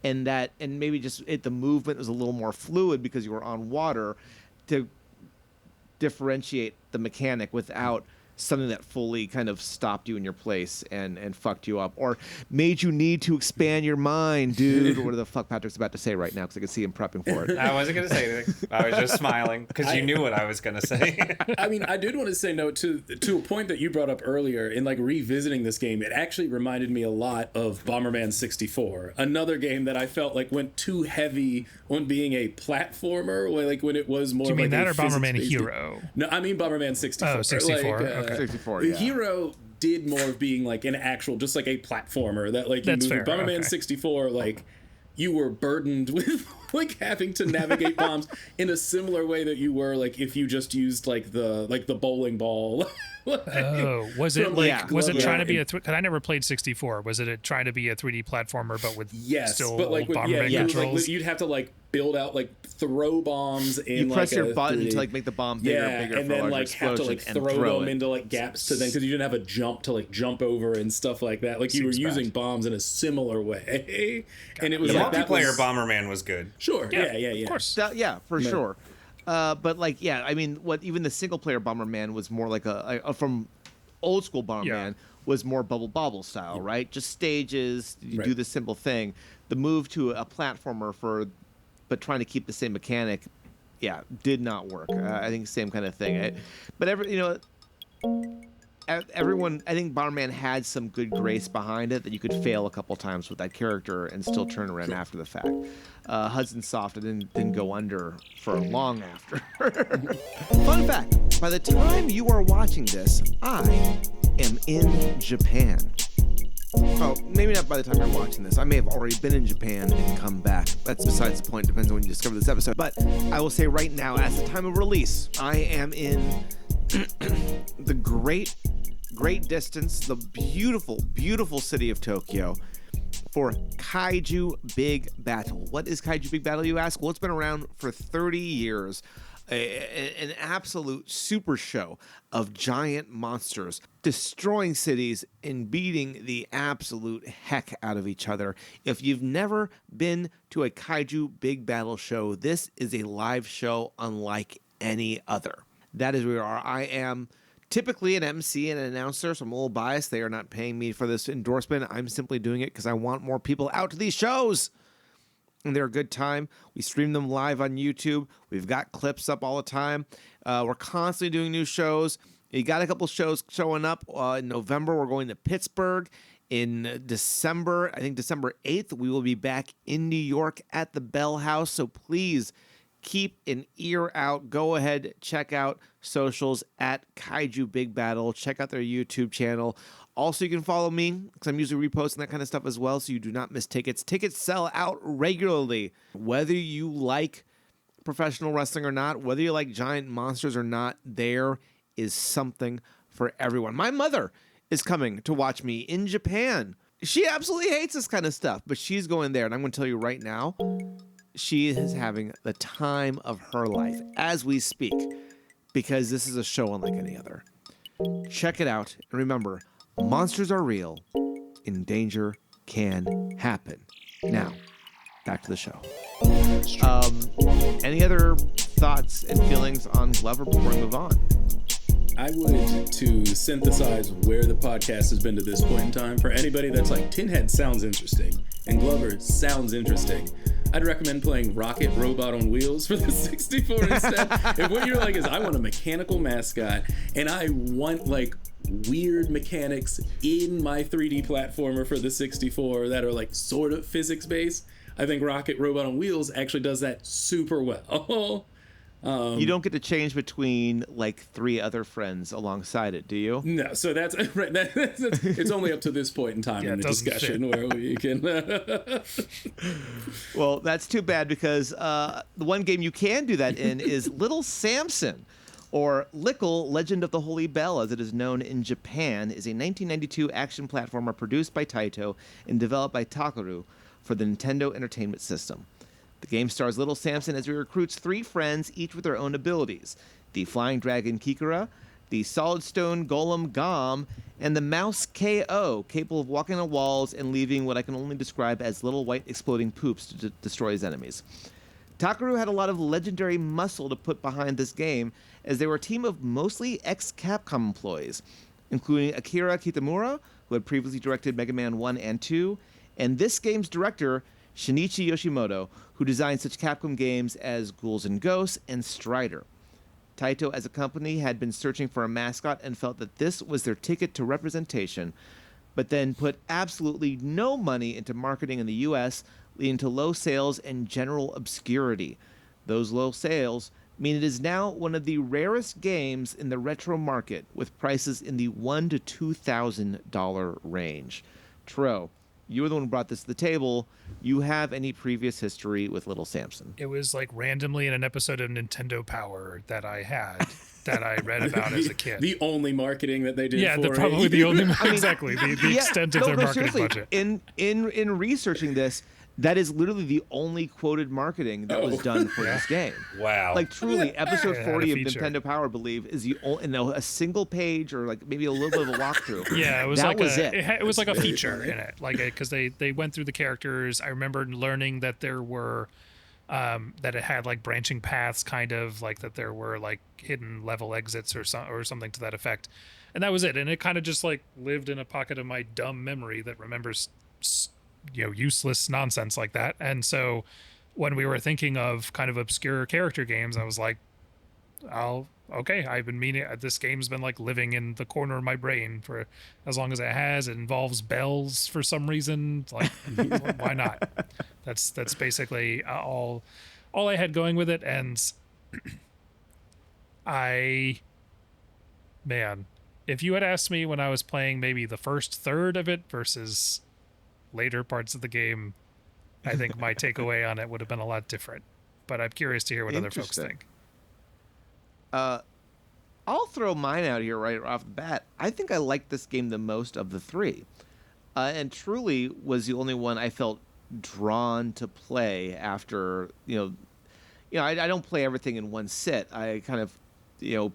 and maybe just the movement was a little more fluid because you were on water to differentiate the mechanic without something that fully kind of stopped you in your place and fucked you up or made you need to expand your mind, dude. Or what the fuck Patrick's about to say right now because I can see him prepping for it. I wasn't going to say anything. I was just smiling because you knew what I was going to say. I mean, I did want to say no to a point that you brought up earlier in like revisiting this game. It actually reminded me a lot of Bomberman 64, another game that I felt like went too heavy on being a platformer, like when it was more. Do you mean like that or Bomberman Hero? No, I mean Bomberman 64. Oh, 64. Like, 64, yeah. Hero did more of being like an actual, just like a platformer that like you That's moved. fair. Bomberman Okay. 64, like you were burdened with like having to navigate bombs in a similar way that you were like if you just used like the bowling ball. Oh, was it trying to be a? Because I never played 64. Was it trying to be a 3D platformer, but with still but like Bomberman controls? You'd have to like build out like throw bombs in You press like your a button 3D. to like make the bomb bigger, and for then larger like have to like explosion throw and them into like gaps to them because you didn't have a jump to like jump over and stuff like that. Like you were Seems using bad. bombs in a similar way, and it was The like that multiplayer was, Bomberman was good. Sure, yeah. Of course. for sure. But like, I mean, what even the single player Bomberman was more like a from old school Bomberman was more Bubble Bobble style, right? Just stages, you do the simple thing. The move to a platformer but trying to keep the same mechanic, did not work. I think same kind of thing. Everyone, I think Bomberman had some good grace behind it that you could fail a couple times with that character and still turn around after the fact. Hudson Soft didn't go under for long after. Fun fact, by the time you are watching this, I am in Japan. Oh, maybe not by the time you're watching this. I may have already been in Japan and come back. That's besides the point. Depends on when you discover this episode. But I will say right now, as the time of release, I am in the great distance, the beautiful, beautiful city of Tokyo for Kaiju Big Battle. What is Kaiju Big Battle, you ask? Well, it's been around for 30 years. An absolute super show of giant monsters destroying cities and beating the absolute heck out of each other. If you've never been to a Kaiju Big Battle show, this is a live show unlike any other. That is where we are. I am typically an MC and an announcer, so I'm a little biased. They are not paying me for this endorsement. I'm simply doing it because I want more people out to these shows. And they're a good time. We stream them live on YouTube. We've got clips up all the time. We're constantly doing new shows. You got a couple shows showing up. In November, we're going to Pittsburgh. In December, I think December 8th, we will be back in New York at the Bell House. So please keep an ear out. Go ahead, check out socials at Kaiju Big Battle. Check out their YouTube channel. Also, you can follow me because I'm usually reposting that kind of stuff as well, so you do not miss tickets. Tickets sell out regularly. Whether you like professional wrestling or not, whether you like giant monsters or not, there is something for everyone. My mother is coming to watch me in Japan. She absolutely hates this kind of stuff, but she's going there, and I'm going to tell you right now, she is having the time of her life as we speak because this is a show unlike any other. Check it out, and remember, monsters are real and danger can happen. Now, back to the show. Any other thoughts and feelings on Glover before we move on? I would, to synthesize where the podcast has been to this point in time, for anybody that's like, Tinhead sounds interesting, and Glover sounds interesting, I'd recommend playing Rocket Robot on Wheels for the 64 instead. If what you're like is, I want a mechanical mascot, and I want like weird mechanics in my 3D platformer for the 64 that are like sort of physics-based, I think Rocket Robot on Wheels actually does that super well. You don't get to change between like 3 other friends alongside it, do you? No, so that's right. It's only up to this point in time in the discussion where we can. Well, that's too bad because the one game you can do that in is Little Samson, or Lickle Legend of the Holy Bell, as it is known in Japan, is a 1992 action platformer produced by Taito and developed by Takaru for the Nintendo Entertainment System. The game stars Little Samson as he recruits 3 friends, each with their own abilities: the flying dragon Kikura, the solid stone golem Gom, and the mouse KO, capable of walking on walls and leaving what I can only describe as little white exploding poops to destroy his enemies. Takaru had a lot of legendary muscle to put behind this game, as they were a team of mostly ex-Capcom employees, including Akira Kitamura, who had previously directed Mega Man 1 and 2, and this game's director, Shinichi Yoshimoto, who designed such Capcom games as Ghouls and Ghosts and Strider. Taito, as a company, had been searching for a mascot and felt that this was their ticket to representation, but then put absolutely no money into marketing in the US, leading to low sales and general obscurity. Those low sales mean it is now one of the rarest games in the retro market, with prices in the $1,000 to $2,000 range. Tro, you were the one who brought this to the table. You have any previous history with Little Samson? It was like randomly in an episode of Nintendo Power that I had that I read about as a kid. The only marketing that they did. Yeah, for probably it. the only exactly the extent of their marketing seriously, budget. In researching this, that is literally the only quoted marketing that was done for this game. Wow. Like truly, episode 40 of feature. Nintendo Power, I believe, is the only, a single page or like maybe a little bit of a walkthrough. Yeah, it was that like was it was like a feature in it, like because they went through the characters. I remember learning that there were that it had like branching paths, kind of like that there were like hidden level exits or something to that effect, and that was it. And it kind of just like lived in a pocket of my dumb memory that remembers useless nonsense like that. And so when we were thinking of kind of obscure character games, I was like, I've been meaning, this game's been like living in the corner of my brain for as long as it has. It involves bells for some reason. Like, why not? That's basically all I had going with it. And if you had asked me when I was playing maybe the first third of it versus later parts of the game, I think my takeaway on it would have been a lot different. But I'm curious to hear what other folks think. I'll throw mine out here right off the bat. I think I liked this game the most of the 3, and truly was the only one I felt drawn to play after. I don't play everything in one sit. I kind of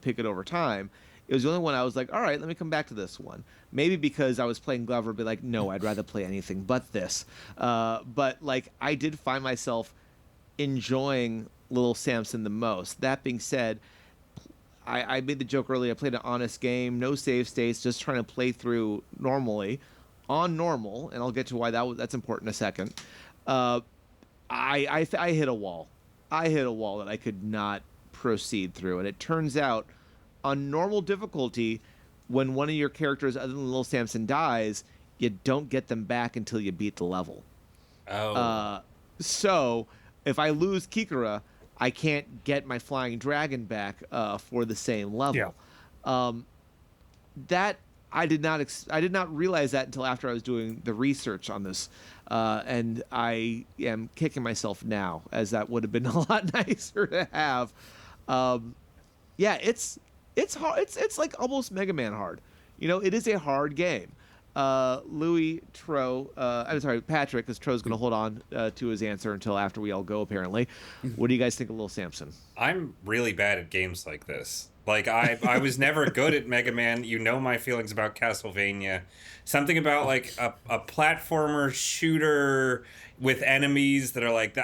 pick it over time. It was the only one I was like, all right, let me come back to this one. Maybe because I was playing Glover, be like, no, I'd rather play anything but this. But like, I did find myself enjoying Little Samson the most. That being said, I made the joke earlier. I played an honest game, no save states, just trying to play through normally, on normal, and I'll get to why that's important in a second. I hit a wall. I hit a wall that I could not proceed through, and it turns out on normal difficulty, when one of your characters other than Little Samson dies, you don't get them back until you beat the level. So if I lose Kikura, I can't get my flying dragon back for the same level. Yeah. That I did not realize that until after I was doing the research on this, and I am kicking myself now, as that would have been a lot nicer to have. It's hard. It's like almost Mega Man hard. It is a hard game. Louis, Tro, I'm sorry, Patrick, because Tro's going to hold on to his answer until after we all go, apparently. What do you guys think of Little Samson? I'm really bad at games like this. Like I was never good at Mega Man. You know my feelings about Castlevania. Something about like a platformer shooter with enemies that are like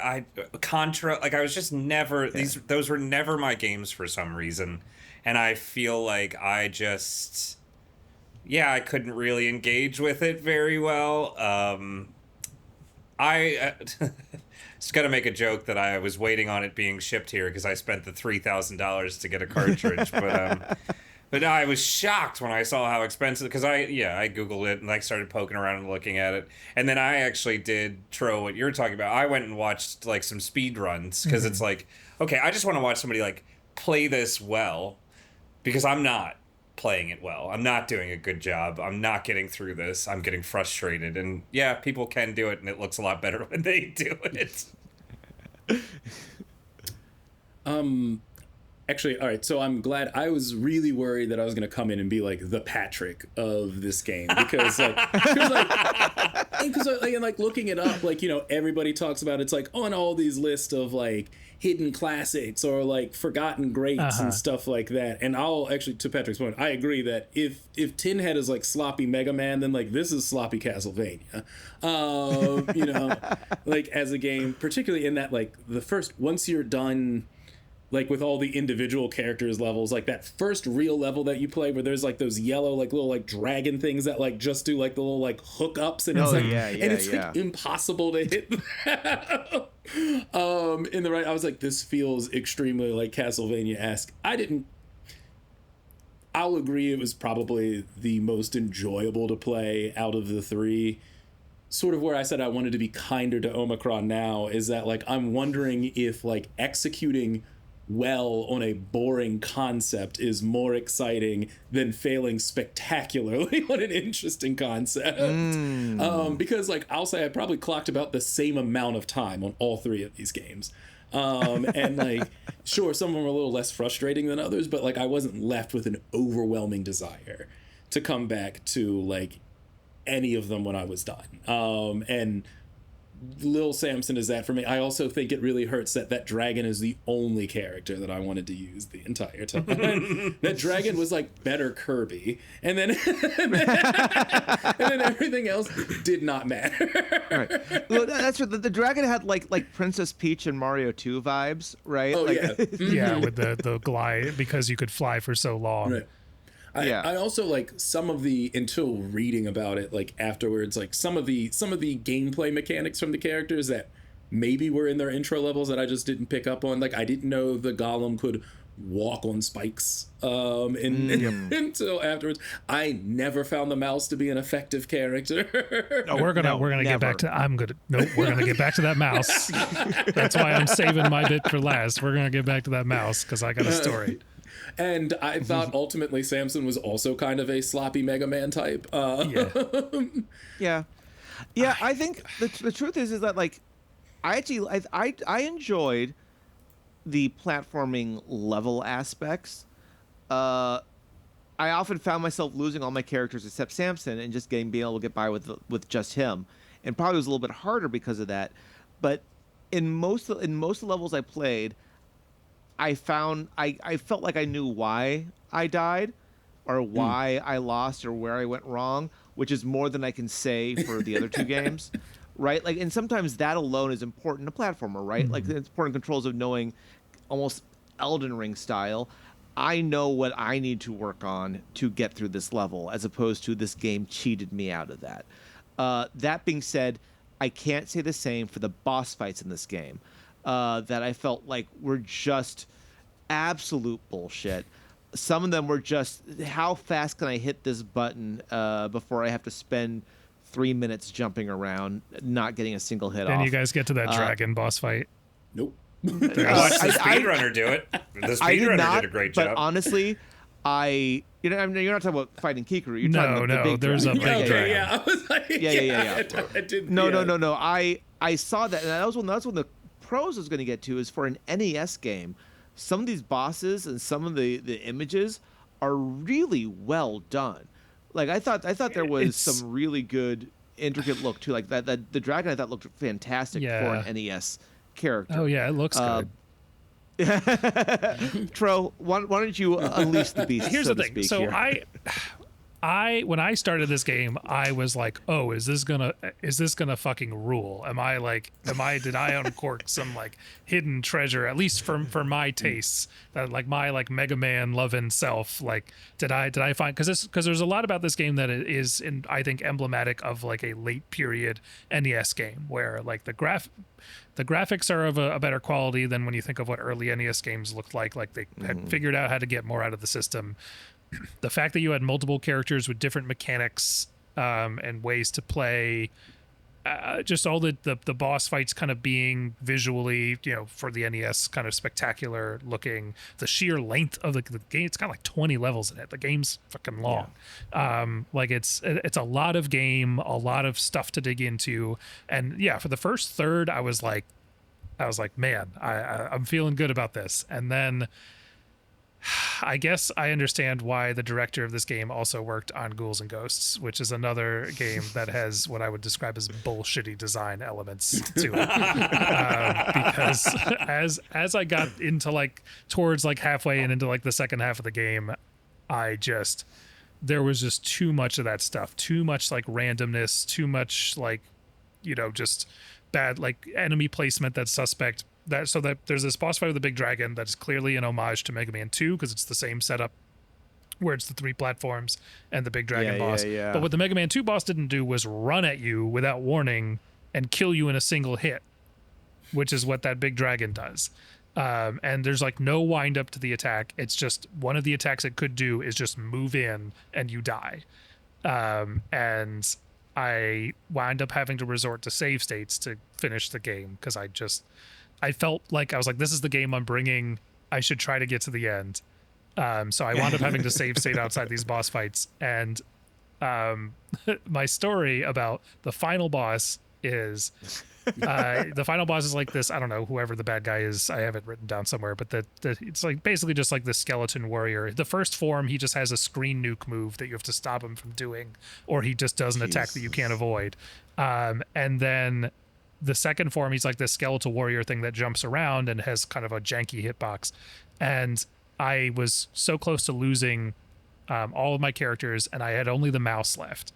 Contra. Like I was just never those were never my games for some reason, and I feel like I couldn't really engage with it very well. I just got to make a joke that I was waiting on it being shipped here because I spent the $3,000 to get a cartridge, but I was shocked when I saw how expensive, because I Googled it and like started poking around and looking at it. And then I actually did Tro what you're talking about. I went and watched like some speed runs because it's like, okay, I just want to watch somebody like play this well, because I'm not playing it well. I'm not doing a good job. I'm not getting through this. I'm getting frustrated. And yeah, people can do it and it looks a lot better when they do it. Actually, all right, so I'm glad. I was really worried that I was going to come in and be like the Patrick of this game, because looking it up, like, you know, everybody talks about it's like on all these lists of like hidden classics or like forgotten greats and stuff like that. And I'll actually, to Patrick's point, I agree that if Tinhead is like sloppy Mega Man, then like this is sloppy Castlevania. You know, like as a game, particularly in that like the first, once you're done like with all the individual characters levels, like that first real level that you play where there's like those yellow like little like dragon things that like just do like the little like hookups, and it's like impossible to hit that. In the right, I was like, this feels extremely like Castlevania-esque. I'll agree it was probably the most enjoyable to play out of the three. Sort of where I said I wanted to be kinder to Omicron now is that like I'm wondering if like executing well on a boring concept is more exciting than failing spectacularly on an interesting concept. Because like I'll say I probably clocked about the same amount of time on all three of these games. And like sure, some of them were a little less frustrating than others, but like I wasn't left with an overwhelming desire to come back to like any of them when I was done. And Lil Samson is that for me. I also think it really hurts that dragon is the only character that I wanted to use the entire time. That dragon was like better Kirby, and then and then everything else did not matter. Right. Well, that's true. The dragon had like Princess Peach and Mario 2 vibes, right? Oh, like, yeah. Yeah, with the glide, because you could fly for so long. Right. I also like some of the, until reading about it like afterwards, like some of the gameplay mechanics from the characters that maybe were in their intro levels that I just didn't pick up on. Like I didn't know the golem could walk on spikes until afterwards. I never found the mouse to be an effective character. No, we're gonna get back to we're gonna get back to that mouse. That's why I'm saving my bit for last. We're gonna get back to that mouse because I got a story. And I thought ultimately Samson was also kind of a sloppy Mega Man type. Yeah. I think the truth is that like I enjoyed the platforming level aspects. I often found myself losing all my characters except Samson and just being able to get by with just him, and probably was a little bit harder because of that. But in most of the levels I played, I felt like I knew why I died or why I lost or where I went wrong, which is more than I can say for the other two games, right? Like, and sometimes that alone is important to platformer, right? Like the important controls of knowing, almost Elden Ring style, I know what I need to work on to get through this level, as opposed to this game cheated me out of that. That being said, I can't say the same for the boss fights in this game. That I felt like were just absolute bullshit. Some of them were just, how fast can I hit this button before I have to spend 3 minutes jumping around, not getting a single hit off. And you guys get to that dragon boss fight. Nope. Watch the speedrunner do it. The speedrunner did a great job. But honestly, I mean, you're not talking about fighting Kikaru. You're talking about the big there's dragon. a big dragon. Yeah, I was like, yeah. I didn't, No. I saw that, and that's when the pros I was going to get to is for an NES game. Some of these bosses and some of the images are really well done. Like I thought there was some really good intricate look too. Like that the dragon I thought looked fantastic for an NES character. Oh yeah, it looks good. Tro, why don't you unleash the beast? Here's so the to thing. speak, So here. I when I started this game, I was like, oh, is this gonna fucking rule? Did I uncork some like hidden treasure, at least for my tastes, that like my like Mega Man loving self, like did I find, because there's a lot about this game that is I think emblematic of like a late period NES game where like the graphics are of a better quality than when you think of what early NES games looked like they had figured out how to get more out of the system. The fact that you had multiple characters with different mechanics and ways to play, just all the boss fights kind of being visually, for the NES kind of spectacular looking, the sheer length of the game. It's got like 20 levels in it. The game's fucking long. Like it's a lot of game, a lot of stuff to dig into. And yeah, for the first third, I was like, man, I'm feeling good about this. And then I guess I understand why the director of this game also worked on Ghouls and Ghosts, which is another game that has what I would describe as bullshitty design elements to it. Because as I got into like towards like halfway and into like the second half of the game, there was just too much of that stuff, too much like randomness, too much like, just bad like enemy placement that's suspect. That there's this boss fight with the big dragon that's clearly an homage to Mega Man 2 because it's the same setup where it's the 3 platforms and the big dragon boss. Yeah. But what the Mega Man 2 boss didn't do was run at you without warning and kill you in a single hit, which is what that big dragon does. And there's like no wind up to the attack. It's just one of the attacks it could do is just move in and you die. And I wound up having to resort to save states to finish the game because I felt like I was like, this is the game I'm bringing. I should try to get to the end. So I wound up having to save state outside these boss fights. And my story about the final boss is the final boss is like this. I don't know, whoever the bad guy is. I have it written down somewhere, but it's like basically just like this skeleton warrior. The first form, he just has a screen nuke move that you have to stop him from doing, or he just does an attack that you can't avoid. And then the second form, he's like this skeletal warrior thing that jumps around and has kind of a janky hitbox. And I was so close to losing all of my characters, and I had only the mouse left.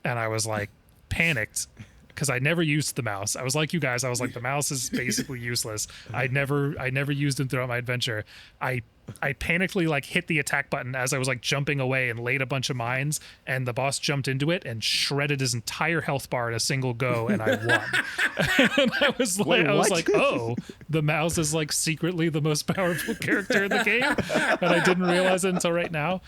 And I was like panicked because I never used the mouse. I was like you guys. I was like, the mouse is basically useless. I never used it throughout my adventure. I panically like hit the attack button as I was like jumping away and laid a bunch of mines, and the boss jumped into it and shredded his entire health bar in a single go, and I won. And I was like, oh, the mouse is like secretly the most powerful character in the game, and I didn't realize it until right now.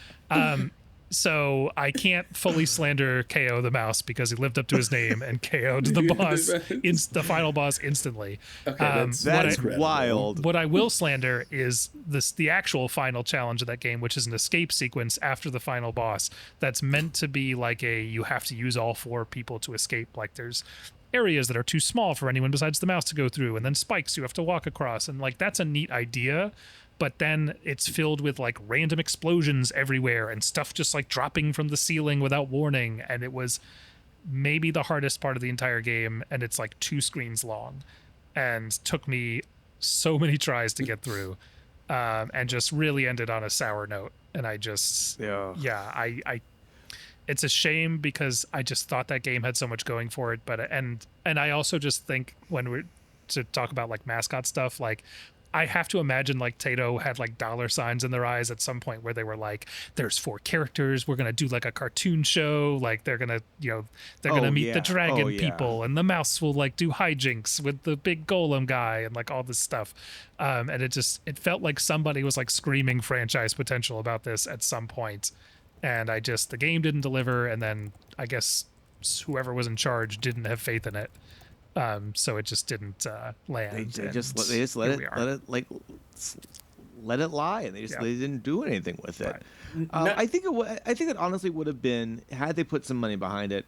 So I can't fully slander KO the mouse because he lived up to his name and KO'd the boss, the final boss instantly. Okay, that's wild. What I will slander is the actual final challenge of that game, which is an escape sequence after the final boss that's meant to be like you have to use all 4 people to escape. Like there's areas that are too small for anyone besides the mouse to go through, and then spikes you have to walk across, and like that's a neat idea. But then it's filled with like random explosions everywhere and stuff just like dropping from the ceiling without warning. And it was maybe the hardest part of the entire game. And it's like 2 screens long and took me so many tries to get through, and just really ended on a sour note. And I just, it's a shame because I just thought that game had so much going for it. But, and I also just think when we're to talk about like mascot stuff, like, I have to imagine like Taito had like $signs in their eyes at some point where they were like, there's 4 characters. We're going to do like a cartoon show. Like they're going to, meet the dragon people, and the mouse will like do hijinks with the big golem guy and like all this stuff. And it felt like somebody was like screaming franchise potential about this at some point. And the game didn't deliver. And then I guess whoever was in charge didn't have faith in it. So it just didn't land. They just let it lie, and they didn't do anything with it. Right. I think it honestly would have been, had they put some money behind it.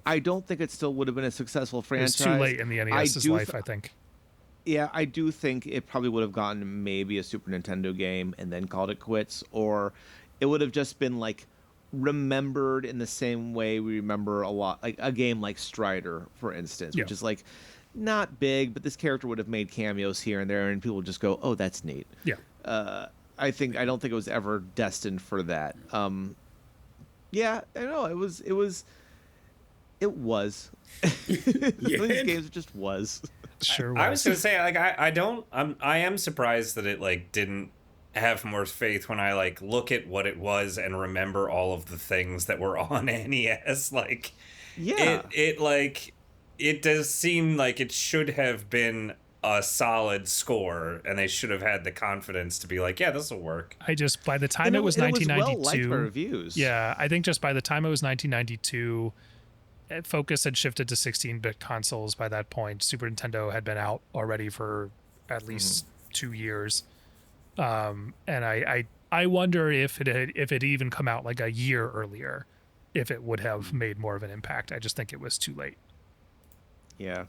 I don't think it still would have been a successful franchise. It was too late in the NES's life, I think. Yeah, I do think it probably would have gotten maybe a Super Nintendo game and then called it quits, or it would have just been like remembered in the same way we remember a lot, like a game like Strider, for instance, which is like not big, but this character would have made cameos here and there, and people would just go, "Oh, that's neat." Yeah. I don't think it was ever destined for that. Yeah, I know it was. These games just was. Sure was. I was gonna say, like, I am surprised that it like didn't have more faith when I like look at what it was and remember all of the things that were on NES. Like, Yeah. it does seem like it should have been a solid score, and they should have had the confidence to be like, yeah, this will work. By the time And it was well 1992, liked by reviews. yeah, I think just by the time it was 1992, focus had shifted to 16-bit consoles by that point. Super Nintendo had been out already for at least 2 years. And I wonder if it even come out like a year earlier, if it would have made more of an impact. I just think it was too late. Yeah.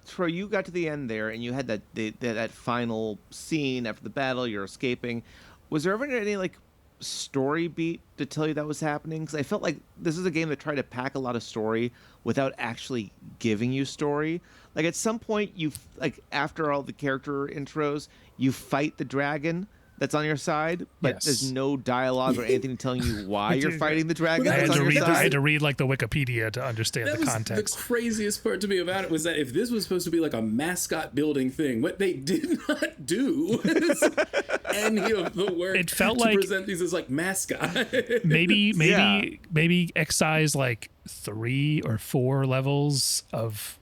Troy, you got to the end there, and you had that final scene after the battle. You're escaping. Was there ever any like story beat to tell you that was happening? Because I felt like this is a game that tried to pack a lot of story without actually giving you story. Like at some point, after all the character intros, you fight the dragon that's on your side, but Yes. there's no dialogue or anything telling you why you're fighting the dragon Well, I that's had, on to your read, I side. had to read like the Wikipedia to understand That the was context. the craziest part to me about it was that if this was supposed to be like a mascot building thing, what they did not do is any of the work It felt to like- present these as like mascot. maybe excise like 3 or 4 levels of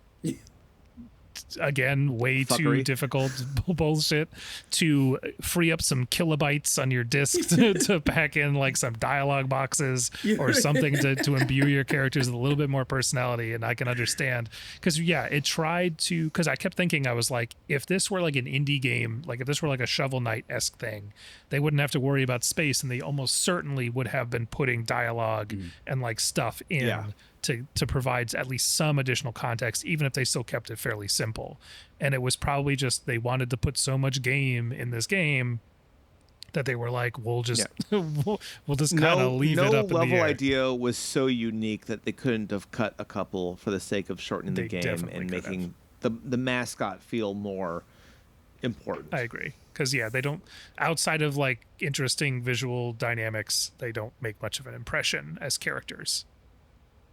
again way too Fuckery. difficult bullshit to free up some kilobytes on your disk to pack in like some dialogue boxes or something to imbue your characters with a little bit more personality. And I can understand because it tried to, because I kept thinking, I was like, if this were like an indie game, like if this were like a Shovel Knight-esque thing, they wouldn't have to worry about space, and they almost certainly would have been putting dialogue and like stuff in Yeah. to provide at least some additional context, even if they still kept it fairly simple. And it was probably just they wanted to put so much game in this game that they were like, we'll just we'll just kind of leave it up in the level air. idea was so unique that they couldn't have cut a couple for the sake of shortening the They game definitely and could making the mascot feel more important. I agree. Because they don't, outside of like interesting visual dynamics, they don't make much of an impression as characters.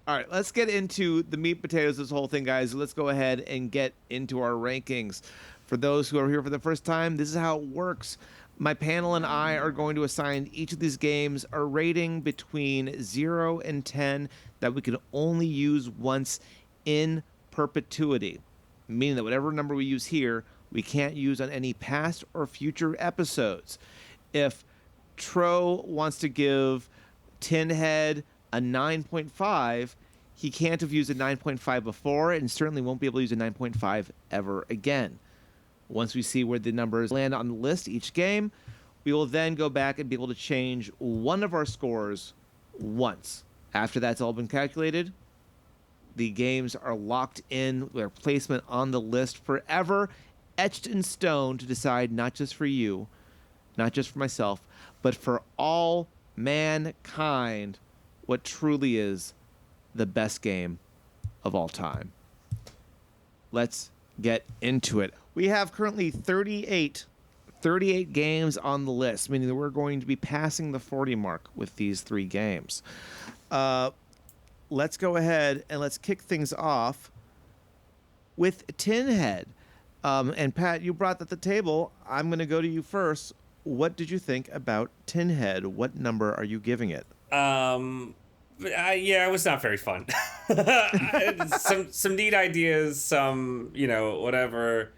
All right, let's get into the meat and potatoes of this whole thing, guys. Let's go ahead and get into our rankings. For those who are here for the first time, this is how it works. My panel and I are going to assign each of these games a rating between 0 and 10 that we can only use once in perpetuity, meaning that whatever number we use here, we can't use on any past or future episodes. If Tro wants to give Tinhead a 9.5, he can't have used a 9.5 before and certainly won't be able to use a 9.5 ever again. Once we see where the numbers land on the list each game, we will then go back and be able to change one of our scores once. After that's all been calculated, the games are locked in, their placement on the list forever, etched in stone to decide not just for you, not just for myself, but for all mankind what truly is the best game of all time. Let's get into it. We have currently 38 games on the list, meaning that we're going to be passing the 40 mark with these 3 games. Let's go ahead and let's kick things off with Tinhead. And Pat, you brought that to the table. I'm going to go to you first. What did you think about Tinhead? What number are you giving it? It was not very fun. some neat ideas, some whatever.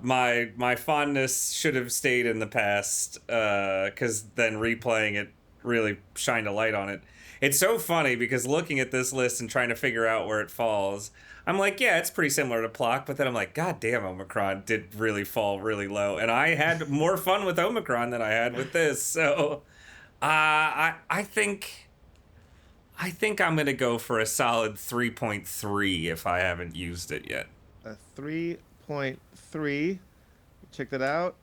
My fondness should have stayed in the past, because then replaying it really shined a light on it. It's so funny because looking at this list and trying to figure out where it falls, I'm like, yeah, it's pretty similar to Plock, but then I'm like, God damn, Omicron did really fall really low, and I had more fun with Omicron than I had with this. So, I think I'm gonna go for a solid 3.3 if I haven't used it yet. A 3.3. Check that out.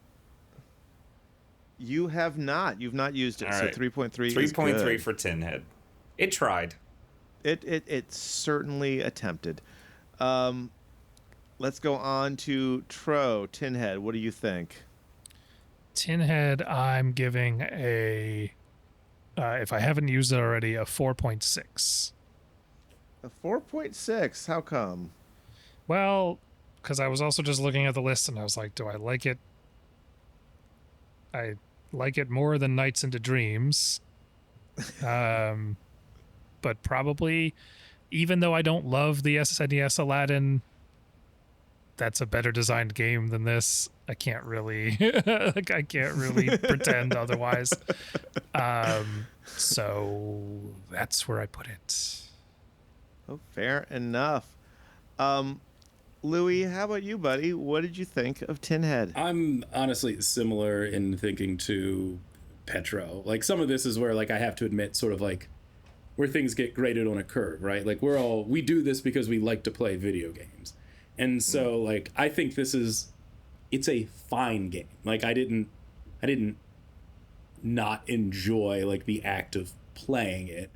You have not. You've not used it. All right. So 3.3 is 3.3 good. for Tinhead. It tried. It certainly attempted. let's go on to Tinhead. What do you think? Tinhead, I'm giving if I haven't used it already, a 4.6. A 4.6. How come? Well, because I was also just looking at the list and I was like, do I like it? I like it more than Nights into Dreams. But probably, even though I don't love the SNES Aladdin, that's a better designed game than this. I can't really pretend otherwise. So that's where I put it. Oh, fair enough. Louis, how about you, buddy? What did you think of Tinhead? I'm honestly similar in thinking to Petro. Like, some of this is where, like, I have to admit, sort of like where things get graded on a curve, right? Like, we do this because we like to play video games. And so, like, I think it's a fine game. Like, I didn't not enjoy, like, the act of playing it,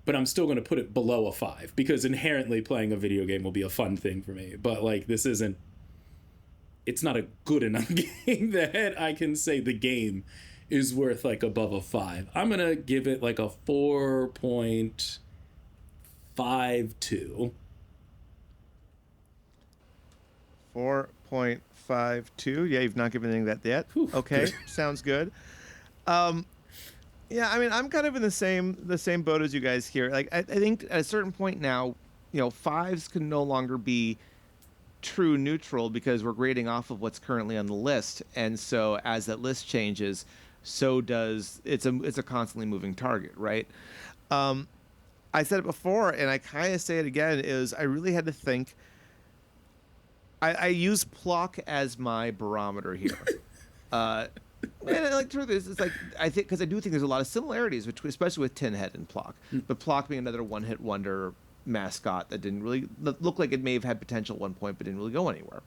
but I'm still going to put it below a 5 because inherently playing a video game will be a fun thing for me. But, like, it's not a good enough game that I can say the game is worth, like, above a 5. I'm going to give it, like, a 4.52. 4.52. Yeah, you've not given anything that yet. Whew, okay, good. Sounds good. Yeah, I mean, I'm kind of in the same boat as you guys here. Like, I think at a certain point now, 5s can no longer be true neutral because we're grading off of what's currently on the list, and so as that list changes, so does it's a constantly moving target, right? I said it before, and I kind of say it again. Is I really had to think. I use Plock as my barometer here. And like, truth is, it's like I think because I do think there's a lot of similarities between, especially with Tinhead and Plock. But Plock being another one-hit wonder mascot that didn't really look like it may have had potential at one point, but didn't really go anywhere.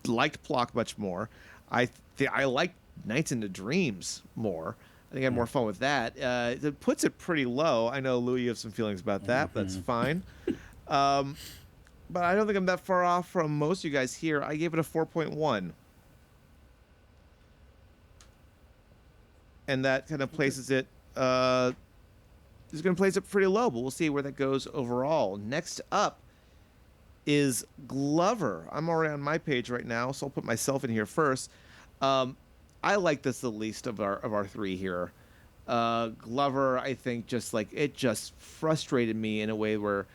Liked Plock much more. I like Nights into Dreams more. I think I had more fun with that. It puts it pretty low. I know, Louis, you have some feelings about that. But that's fine. But I don't think I'm that far off from most of you guys here. I gave it a 4.1. And that kind of places it, is going to place it pretty low, but we'll see where that goes overall. Next up is Glover. I'm already on my page right now, so I'll put myself in here first. I like this the least of our three here. Glover, I think, just frustrated me in a way where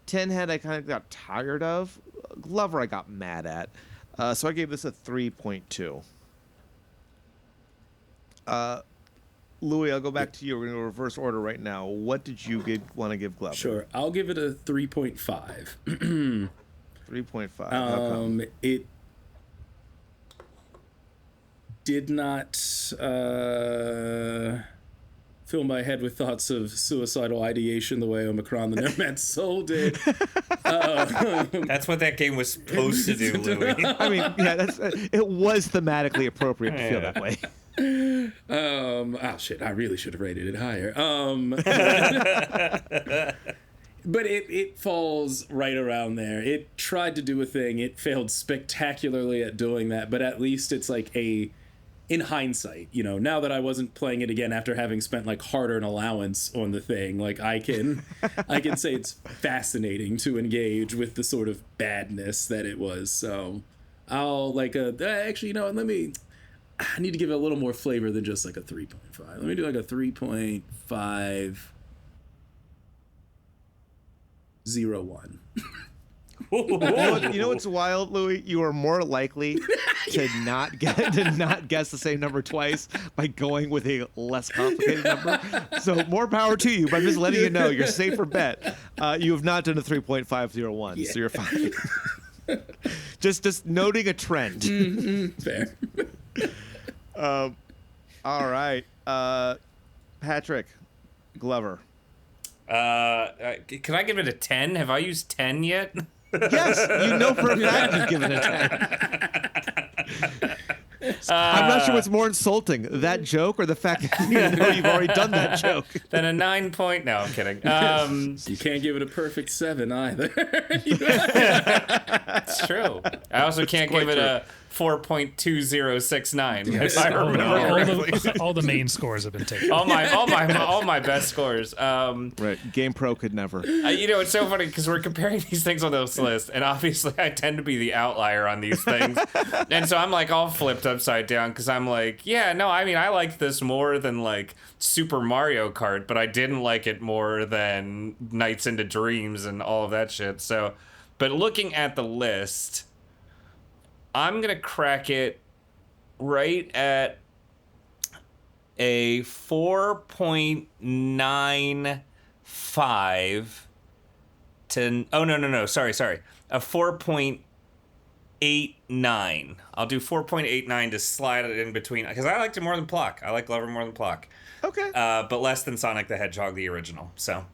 Tinhead I kind of got tired of. Glover I got mad at. So I gave this a 3.2. Louis, I'll go back to you. We're going to reverse order right now. What did you want to give Glover? Sure. I'll give it a 3.5. 3.5. It did not fill my head with thoughts of suicidal ideation the way Omicron the Nomad Soul did. That's what that game was supposed to do, Louis. I mean, yeah, it was thematically appropriate to feel that way. Shit, I really should have rated it higher. But it falls right around there. It tried to do a thing. It failed spectacularly at doing that, but at least it's like in hindsight, now that I wasn't playing it again after having spent like hard-earned allowance on the thing, like I can say it's fascinating to engage with the sort of badness that it was. So I'll actually, I need to give it a little more flavor than just like a 3.5. Let me do like a 3.501. You know what's wild, Louis? You are more likely to not guess the same number twice by going with a less complicated number. So more power to you. But I'm just letting you know you're safer bet. You have not done a 3.501, so you're fine. just noting a trend. Fair. All right, Patrick Glover. Can I give it a 10? Have I used 10 yet? Yes, you know for a fact you've given it a 10. I'm not sure what's more insulting, that joke or the fact that you know you've already done that joke. Then a 9 point. No, I'm kidding. You can't give it a perfect 7 either. It's true. I also can't give it a 4.2069 if I remember correctly. All the main scores have been taken. all my best scores. Right, Game Pro could never. It's so funny because we're comparing these things on this list, and obviously I tend to be the outlier on these things, and so I'm like all flipped upside down because I'm like, yeah, no, I mean I liked this more than like Super Mario Kart, but I didn't like it more than Nights into Dreams and all of that shit. So, but looking at the list, I'm gonna crack it right at a 4.95 to sorry, a 4.89. I'll do 4.89 to slide it in between because I liked it more than Plock. I like Glover more than Plock. Okay. But less than Sonic the Hedgehog, the original. So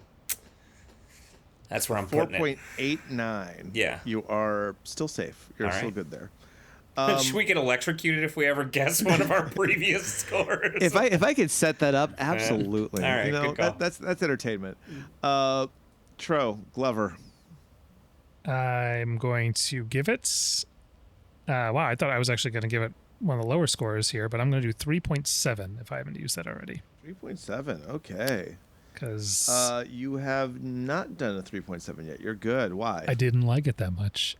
that's where I'm putting it. 4.89. Yeah. You are still safe. You're All still right. good there. Should we get electrocuted if we ever guess one of our previous scores? If I could set that up, absolutely. All right, good call. That's entertainment. Tro, Glover. I'm going to give it. Wow, I thought I was actually going to give it one of the lower scores here, but I'm going to do 3.7 if I haven't used that already. 3.7. Okay. Because you have not done a 3.7 yet. You're good. Why? I didn't like it that much.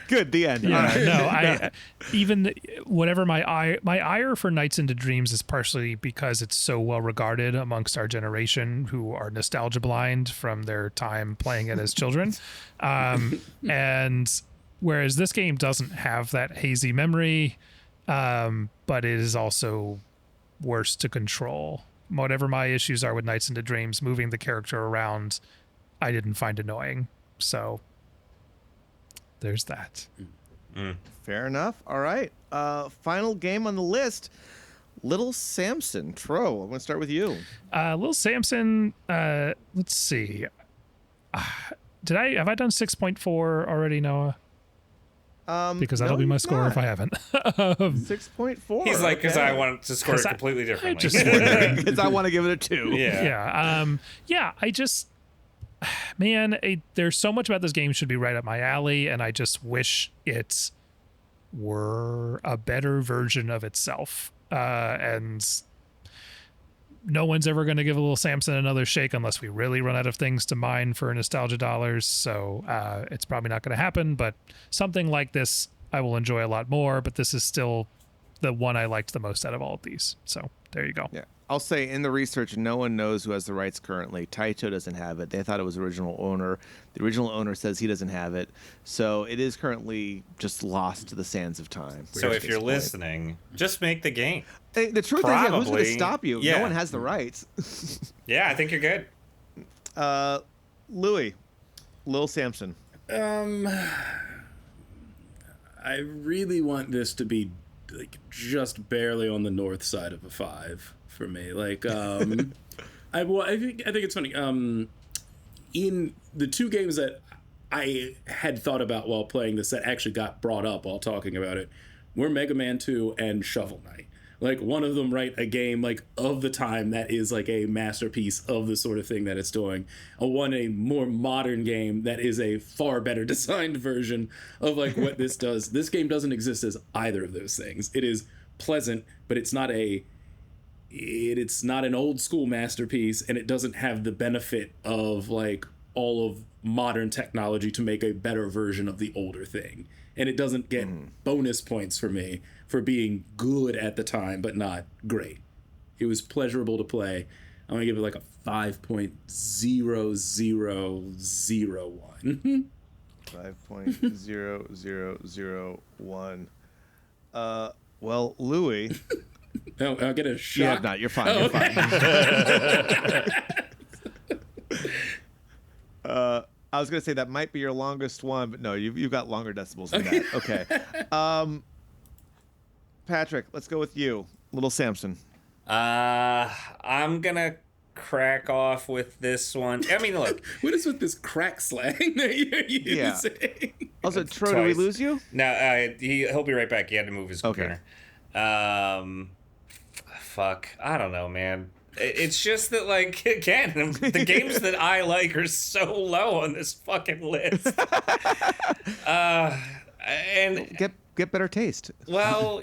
Good. The end. Yeah, All right. no, even whatever my ire for Nights into Dreams is partially because it's so well regarded amongst our generation who are nostalgia blind from their time playing it as children, and whereas this game doesn't have that hazy memory, but it is also worse to control. Whatever my issues are with Nights into Dreams, moving the character around, I didn't find annoying. So there's that. Fair enough. All right. Final game on the list. Little Samson. Tro, I'm going to start with you. Little Samson, let's see. Have I done 6.4 already, Noah? Because that'll no, be my you've score not. if I haven't. 6.4. He's like, because I okay. want to score it 'Cause completely differently. just wondering. Because I want to give it a 2. Yeah. I just, man, there's so much about this game should be right up my alley, and I just wish it were a better version of itself. And no one's ever going to give a Little Samson another shake unless we really run out of things to mine for nostalgia dollars. So it's probably not going to happen, but something like this I will enjoy a lot more, but this is still the one I liked the most out of all of these. So there you go. Yeah. I'll say in the research, no one knows who has the rights currently. Taito doesn't have it. They thought it was original owner. The original owner says he doesn't have it. So it is currently just lost to the sands of time. So if you're listening, just make the game. Hey, the truth is, yeah, who's going to Probably. stop you? Yeah. No one has the rights. Yeah, I think you're good. Louis, Lil Samson. I really want this to be like just barely on the north side of a 5 for me. Like, I think it's funny. In the 2 games that I had thought about while playing this that actually got brought up while talking about it were Mega Man 2 and Shovel Knight. Like, one of them, right, a game like of the time that is like a masterpiece of the sort of thing that it's doing. A more modern game that is a far better designed version of like what this does. This game doesn't exist as either of those things. It is pleasant, but it's not an old school masterpiece, and it doesn't have the benefit of like all of modern technology to make a better version of the older thing. And it doesn't get bonus points for me for being good at the time, but not great. It was pleasurable to play. I'm going to give it like a 5.0001. 5.0001. Well, Louis. No, I'll get a shot. You have not. You're fine. You're fine. I was going to say that might be your longest one, but no, you've got longer decibels than that. Okay. Patrick, let's go with you. Little Samson. I'm gonna crack off with this one. I mean, look. What is with this crack slang that you're using? Also, Tro, did we lose you? No, he'll be right back. He had to move his computer. Fuck. I don't know, man. It's just that, like, again, the games that I like are so low on this fucking list. And get better taste. Well,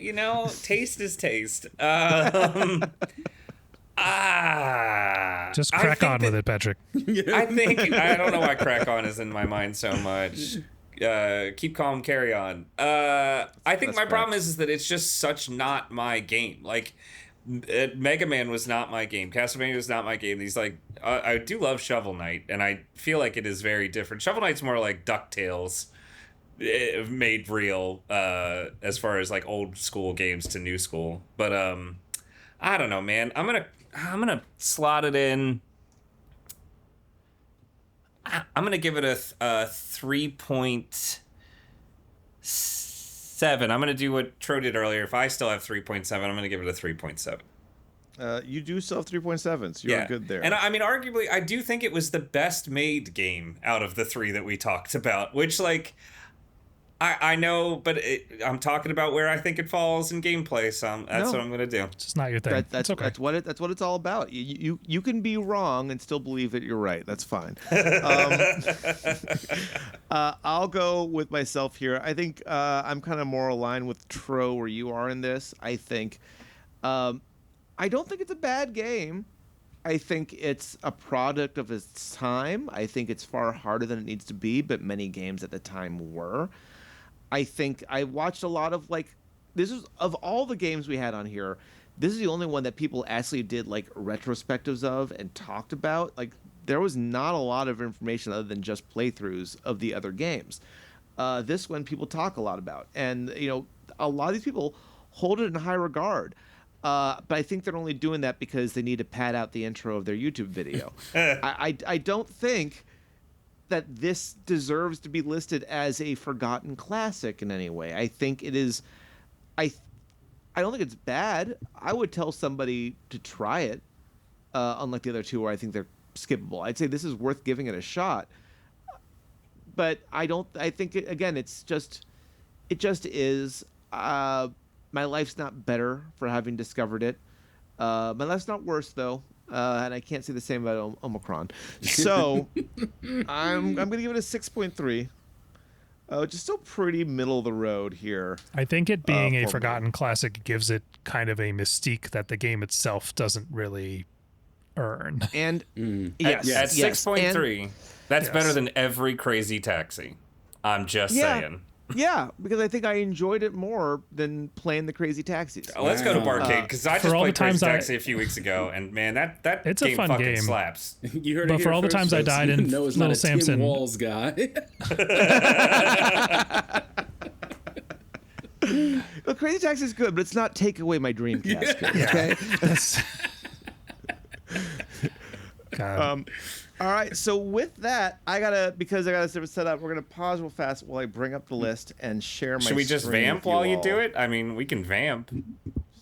taste is taste. Just crack on with it, Patrick. I don't know why crack on is in my mind so much. Keep calm, carry on. I think my problem is that it's just such not my game. Like, Mega Man was not my game. Castlevania was not my game. These, like, I do love Shovel Knight, and I feel like it is very different. Shovel Knight's more like DuckTales made real, as far as like old school games to new school. But I don't know, man. I'm gonna slot it in. I'm gonna give it a 3.7. I'm gonna do what Tro did earlier. If I still have 3.7, I'm gonna give it a 3.7. You do still have 3.7, so you're good there. And I mean, arguably, I do think it was the best made game out of the three that we talked about, which, like, I know, but I'm talking about where I think it falls in gameplay, so that's what I'm going to do. It's not your thing. That's okay. That's what it's all about. You can be wrong and still believe that you're right. That's fine. I'll go with myself here. I think I'm kind of more aligned with Tro where you are in this. I think I don't think it's a bad game. I think it's a product of its time. I think it's far harder than it needs to be, but many games at the time were. I think I watched a lot of, like, this is, of all the games we had on here, this is the only one that people actually did, like, retrospectives of and talked about. Like, there was not a lot of information other than just playthroughs of the other games. This one people talk a lot about. And, a lot of these people hold it in high regard. But I think they're only doing that because they need to pad out the intro of their YouTube video. I don't think that this deserves to be listed as a forgotten classic in any way. I think it is. I don't think it's bad. I would tell somebody to try it, unlike the other two where I think they're skippable. I'd say this is worth giving it a shot. But I think it just is. My life's not better for having discovered it. My life's not worse though. And I can't say the same about Omicron. So I'm going to give it a 6.3. Which is still pretty middle of the road here. I think it being a forgotten classic gives it kind of a mystique that the game itself doesn't really earn. And at 6.3, that's better than every Crazy Taxi. I'm just saying. Yeah, because I think I enjoyed it more than playing the Crazy Taxis. Let's go to Barcade, because I just played Crazy Taxi a few weeks ago, and man, that it's game a fun fucking game. slaps. You heard but it for here all the first, times I folks. died in Noah's Little not a Samson. Tim Walls guy. Well, Crazy Taxi is good, but it's not take away my Dreamcast. Good, okay. God. All right, so with that, because I got to set up, we're gonna pause real fast while I bring up the list and share my. Should we just screen vamp with while you all. do it? I mean, we can vamp.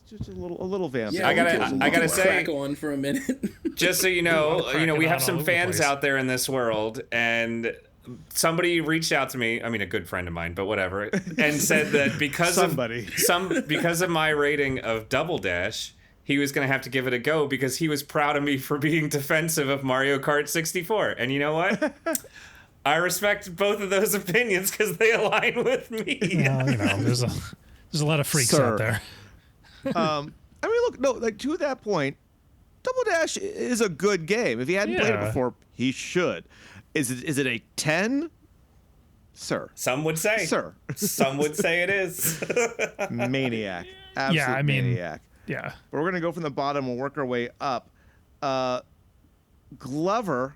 Just a little vamp. Yeah, I gotta say, crack on for a minute. just so you know, we have some all over the fans place. out there in this world, and somebody reached out to me. I mean, a good friend of mine, but whatever, and said that because of my rating of Double Dash, he was going to have to give it a go because he was proud of me for being defensive of Mario Kart 64. And you know what? I respect both of those opinions because they align with me. Well, there's a lot of freaks out there. I mean, look, no, like to that point, Double Dash is a good game. If he hadn't played it before, he should. Is it a 10? Sir. Some would say. Sir. Some would say it is. Maniac. Absolute maniac. Yeah. But we're going to go from the bottom and work our way up. Glover,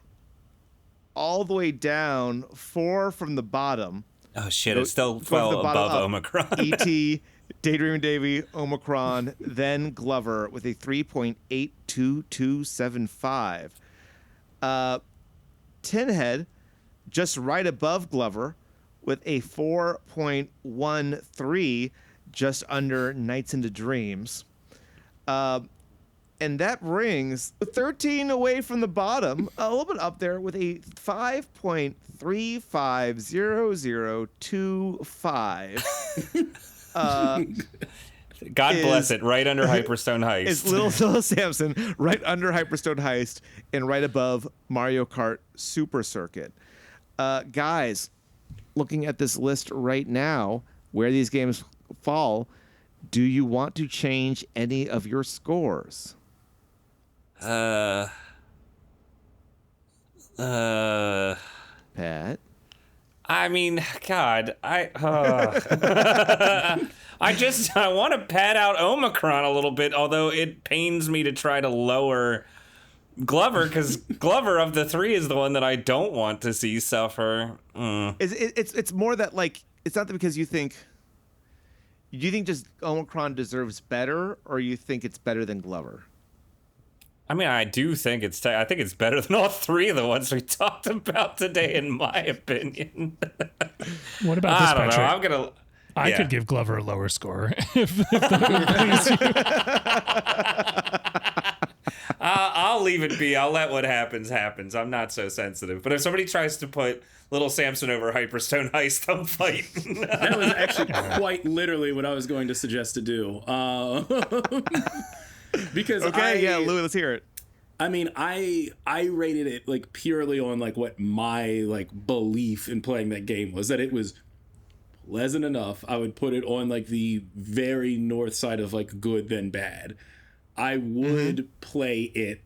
all the way down, 4 from the bottom. Oh, shit. It's still From the bottom above up. Omicron. E.T., Daydream Davy, Omicron, then Glover with a 3.82275. Tinhead, just right above Glover, with a 4.13, just under Nights into Dreams. And that brings 13 away from the bottom, a little bit up there with a 5.350025. God bless it, right under Hyperstone Heist. It's little Samson, right under Hyperstone Heist, and right above Mario Kart Super Circuit. Guys, looking at this list right now, where these games fall, do you want to change any of your scores? Pat? I mean, God, I want to pad out Omicron a little bit, although it pains me to try to lower Glover, because Glover of the three is the one that I don't want to see suffer. It's more that, like, it's not that because you think... Do you think just Omicron deserves better, or you think it's better than Glover? I mean, I do think I think it's better than all three of the ones we talked about today, in my opinion. What about this, Patrick? I don't know. I could give Glover a lower score if that would please you. I'll leave it be. I'll let what happens. I'm not so sensitive. But if somebody tries to put Little Samson over Hyperstone Heist, I'm fighting. That was actually quite literally what I was going to suggest to do. Because Louis, let's hear it. I mean, I rated it like purely on like what my like belief in playing that game was, that it was pleasant enough. I would put it on like the very north side of like good then bad. I would play it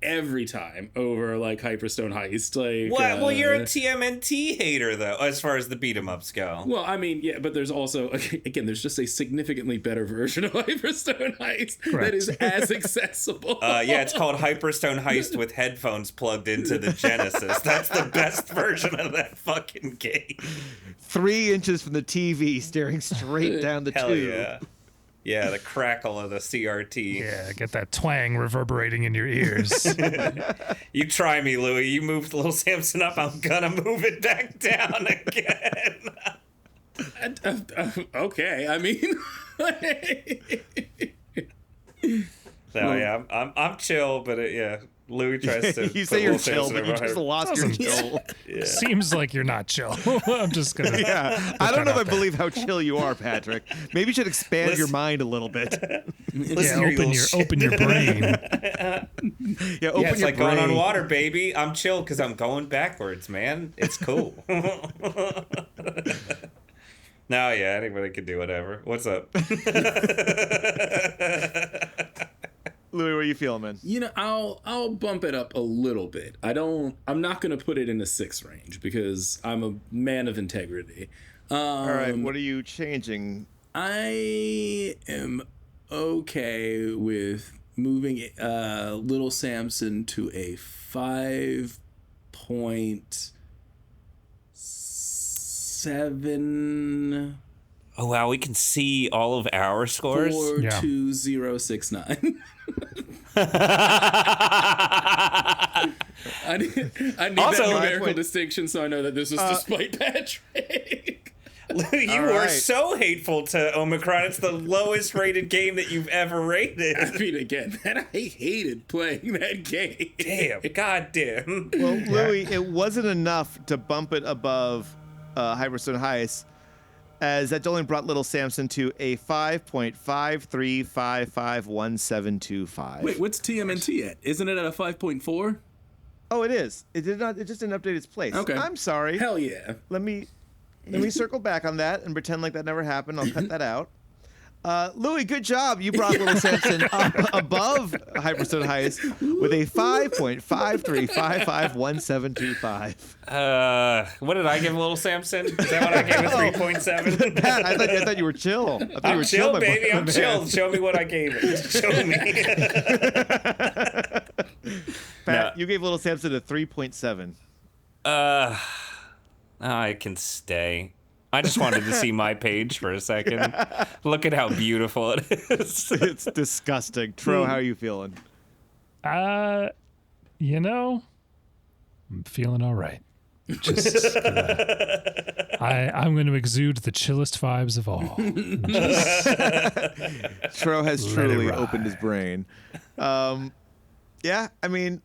every time over like Hyperstone Heist. Like, what? Well, you're a TMNT hater though, as far as the beat 'em ups go. Well, I mean, yeah, but there's also, again, there's just a significantly better version of Hyperstone Heist that is as accessible. Yeah, it's called Hyperstone Heist with headphones plugged into the Genesis. That's the best version of that fucking game. 3 inches from the TV, staring straight down the Hell tube. yeah. Yeah, the crackle of the CRT. Yeah, get that twang reverberating in your ears. You try me, Louie. You moved Little Samson up, I'm gonna move it back down again. Okay, I mean... So yeah, I'm chill, but yeah, Louis tries to. You say you're chill, but you just lost your chill. Yeah. Seems like you're not chill. I'm just gonna. Yeah, I don't know if I believe how chill you are, Patrick. Maybe you should expand your mind a little bit. Open your brain. It's like going on water, baby. I'm chill because I'm going backwards, man. It's cool. No, yeah, anybody can do whatever. What's up? Louis, what are you feeling, man? You know, I'll bump it up a little bit. I'm not gonna put it in the 6 range because I'm a man of integrity. All right, what are you changing? I am okay with moving Little Samson to a 5.7. Oh wow, we can see all of our scores. 42069. I need Also, that numerical distinction so I know that this is despite Patrick. You were so hateful to Omicron. It's the lowest rated game that you've ever rated. I mean, again, I hated playing that game. Damn, goddamn. Well, Louis, it wasn't enough to bump it above Hyperstone Heist, as that only brought Little Samson to a 5.53551725. Wait, what's TMNT at? Isn't it at a 5.4? Oh, it is. It did not. It just didn't update its place. Okay. I'm sorry. Hell yeah. Let me circle back on that and pretend like that never happened. I'll cut that out. Louis, good job. You brought Little Samson up above Hyperstone Heist with a 5.53551725. What did I give Little Samson? Is that what I gave? A 3.7? Pat, I thought you were chill. I thought you I'm were chill, my baby. I'm man. chill. Show me what I gave it. Show me. Pat, you gave Little Samson a 3.7. I can stay. I just wanted to see my page for a second. Look at how beautiful it is. It's disgusting. Tro, how are you feeling? I'm feeling all right. Just I'm going to exude the chillest vibes of all. Tro has Let truly it ride. opened his brain. Yeah, I mean,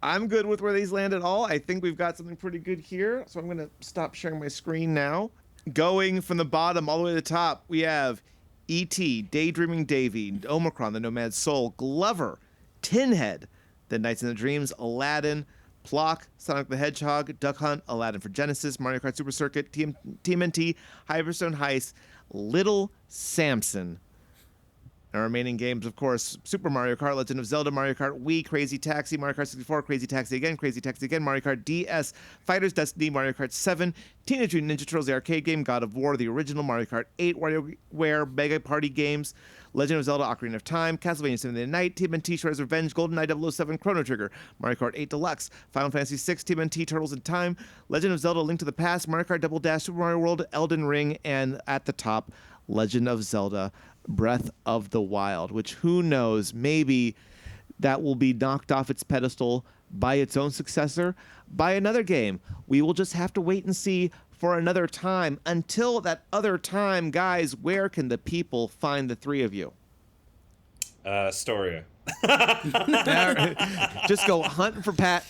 I'm good with where these land at all. I think we've got something pretty good here. So I'm going to stop sharing my screen now. Going from the bottom all the way to the top, we have E.T., Daydreaming Davy, Omicron, the Nomad Soul, Glover, Tinhead, The Nights and the Dreams, Aladdin, Plock, Sonic the Hedgehog, Duck Hunt, Aladdin for Genesis, Mario Kart Super Circuit, TMNT, Hyperstone Heist, Little Samson. Our remaining games, of course, Super Mario Kart, Legend of Zelda, Mario Kart Wii, Crazy Taxi, Mario Kart 64, Crazy Taxi again, Mario Kart DS, Fighters Destiny, Mario Kart 7, Teenage Mutant Ninja Turtles, the arcade game, God of War, the original, Mario Kart 8, WarioWare, Mega Party games, Legend of Zelda, Ocarina of Time, Castlevania Symphony of the Night, TMNT Shredder's Revenge, GoldenEye 007, Chrono Trigger, Mario Kart 8 Deluxe, Final Fantasy VI, TMNT Turtles in Time, Legend of Zelda, Link to the Past, Mario Kart Double Dash, Super Mario World, Elden Ring, and at the top, Legend of Zelda, Breath of the Wild, which who knows, maybe that will be knocked off its pedestal by its own successor, by another game. We will just have to wait and see for another time. Until that other time, guys, where can the people find the three of you? Storia. Just go hunting for Pat,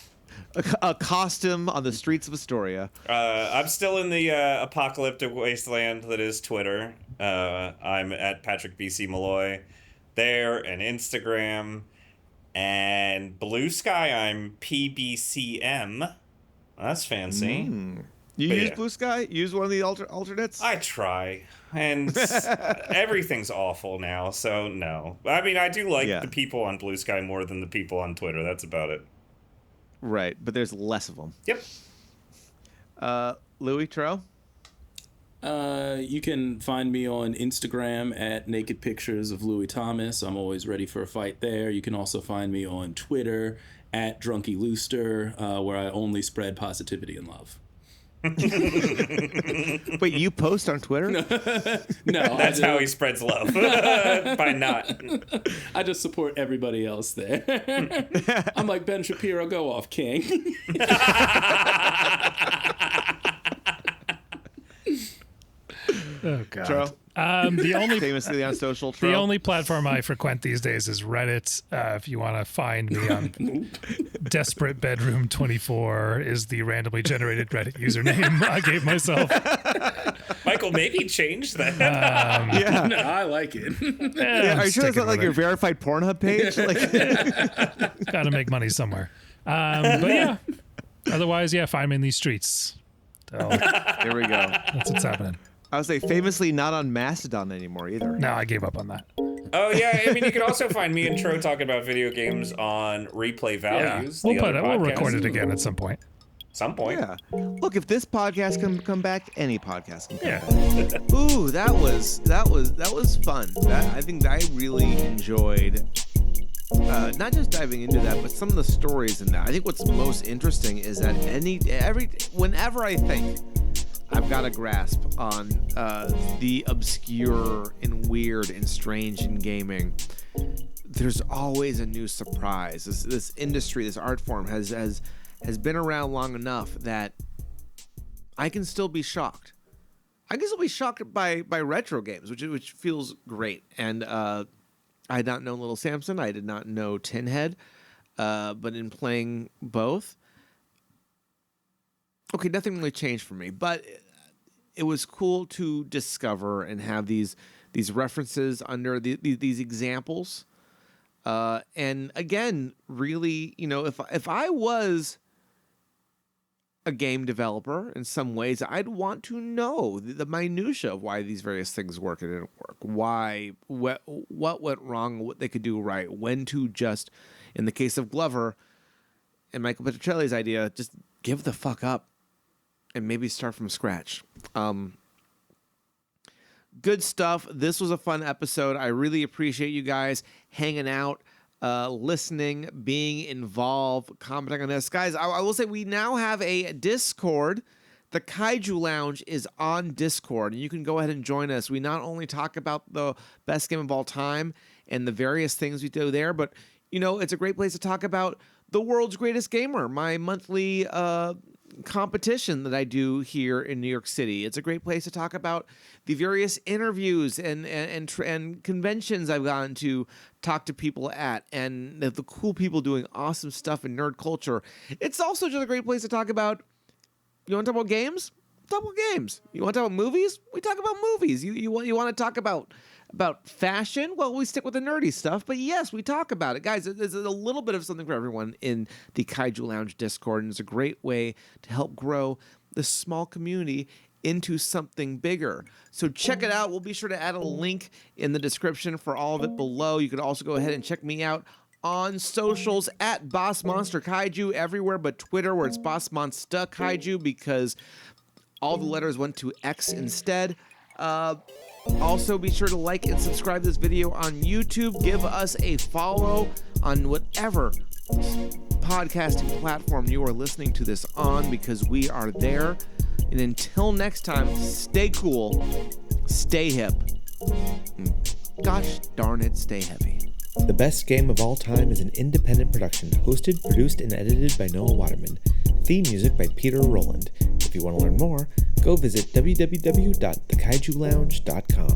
a costume on the streets of Astoria. I'm still in the apocalyptic wasteland that is Twitter. I'm at Patrick BC Malloy there, and Instagram, and Blue Sky. I'm PBCM. That's fancy. You But use yeah. Blue Sky? Use one of the alternates? I try, and everything's awful now. So no, I mean I do like Yeah. the people on Blue Sky more than the people on Twitter. That's about it. Right, but there's less of them. Yep. Louis, Tro? You can find me on Instagram at Naked Pictures of Louis Thomas. I'm always ready for a fight there. You can also find me on Twitter at Drunky Looster, where I only spread positivity and love. Wait, you post on Twitter? No, That's how he spreads love by not. I just support everybody else there. I'm like Ben Shapiro, go off, King. Oh God. Tro? The only Famously on social, Tro? the only platform I frequent these days is Reddit. If you want to find me on Desperate Bedroom 24 is the randomly generated Reddit username I gave myself. Michael, maybe change that. Yeah. No, I like it. Yeah, are you sure it's not like your verified Pornhub page? Like, Got to make money somewhere. But yeah, otherwise, yeah, find me in these streets. So there we go. that's what's happening. I would say famously not on Mastodon anymore either. No, I gave up on that. Oh yeah, I mean you can also find me and Tro talking about video games on Replay Yeah, Values. we'll the put other it. We'll podcast. record it again at some point. Some point. Yeah. Look, if this podcast can come back, any podcast can come Yeah. back. Ooh, that was fun. I think I really enjoyed not just diving into that, but some of the stories in that. I think what's most interesting is that whenever I think I've got a grasp on the obscure and weird and strange in gaming, there's always a new surprise. This industry, this art form has been around long enough that I can still be shocked. I can still be shocked by retro games, which feels great. And I had not known Little Samson. I did not know Tinhead. But in playing both, okay, nothing really changed for me. But it was cool to discover and have these references under these examples. And again, really, if I was a game developer in some ways, I'd want to know the minutia of why these various things work and didn't work. What went wrong, what they could do right, when to just, in the case of Glover and Michael Petruccelli's idea, just give the fuck up and maybe start from scratch. Good stuff. This was a fun episode. I really appreciate you guys hanging out, listening, being involved, commenting on this. Guys, I will say we now have a Discord. The Kaiju Lounge is on Discord, and you can go ahead and join us. We not only talk about the best game of all time and the various things we do there, but, it's a great place to talk about the world's greatest gamer, my monthly competition that I do here in New York City. It's a great place to talk about the various interviews and conventions I've gone to talk to people at, and the cool people doing awesome stuff in nerd culture. It's also just a great place to talk about. You want to talk about games? Talk about games. You want to talk about movies? We talk about movies. You want to talk about fashion? Well, we stick with the nerdy stuff, but yes, we talk about it. Guys, there's a little bit of something for everyone in the Kaiju Lounge Discord, and it's a great way to help grow the small community into something bigger. So check it out. We'll be sure to add a link in the description for all of it below. You can also go ahead and check me out on socials at Boss Monster Kaiju, everywhere but Twitter, where it's Boss Monster Kaiju, because all the letters went to X instead. Also, be sure to like and subscribe this video on YouTube. Give us a follow on whatever podcasting platform you are listening to this on, because we are there. And until next time, stay cool, stay hip. Gosh darn it, stay heavy. The Best Game of All Time is an independent production, hosted, produced, and edited by Noah Waterman. Theme music by Peter Rowland. If you want to learn more, go visit www.thekaijulounge.com.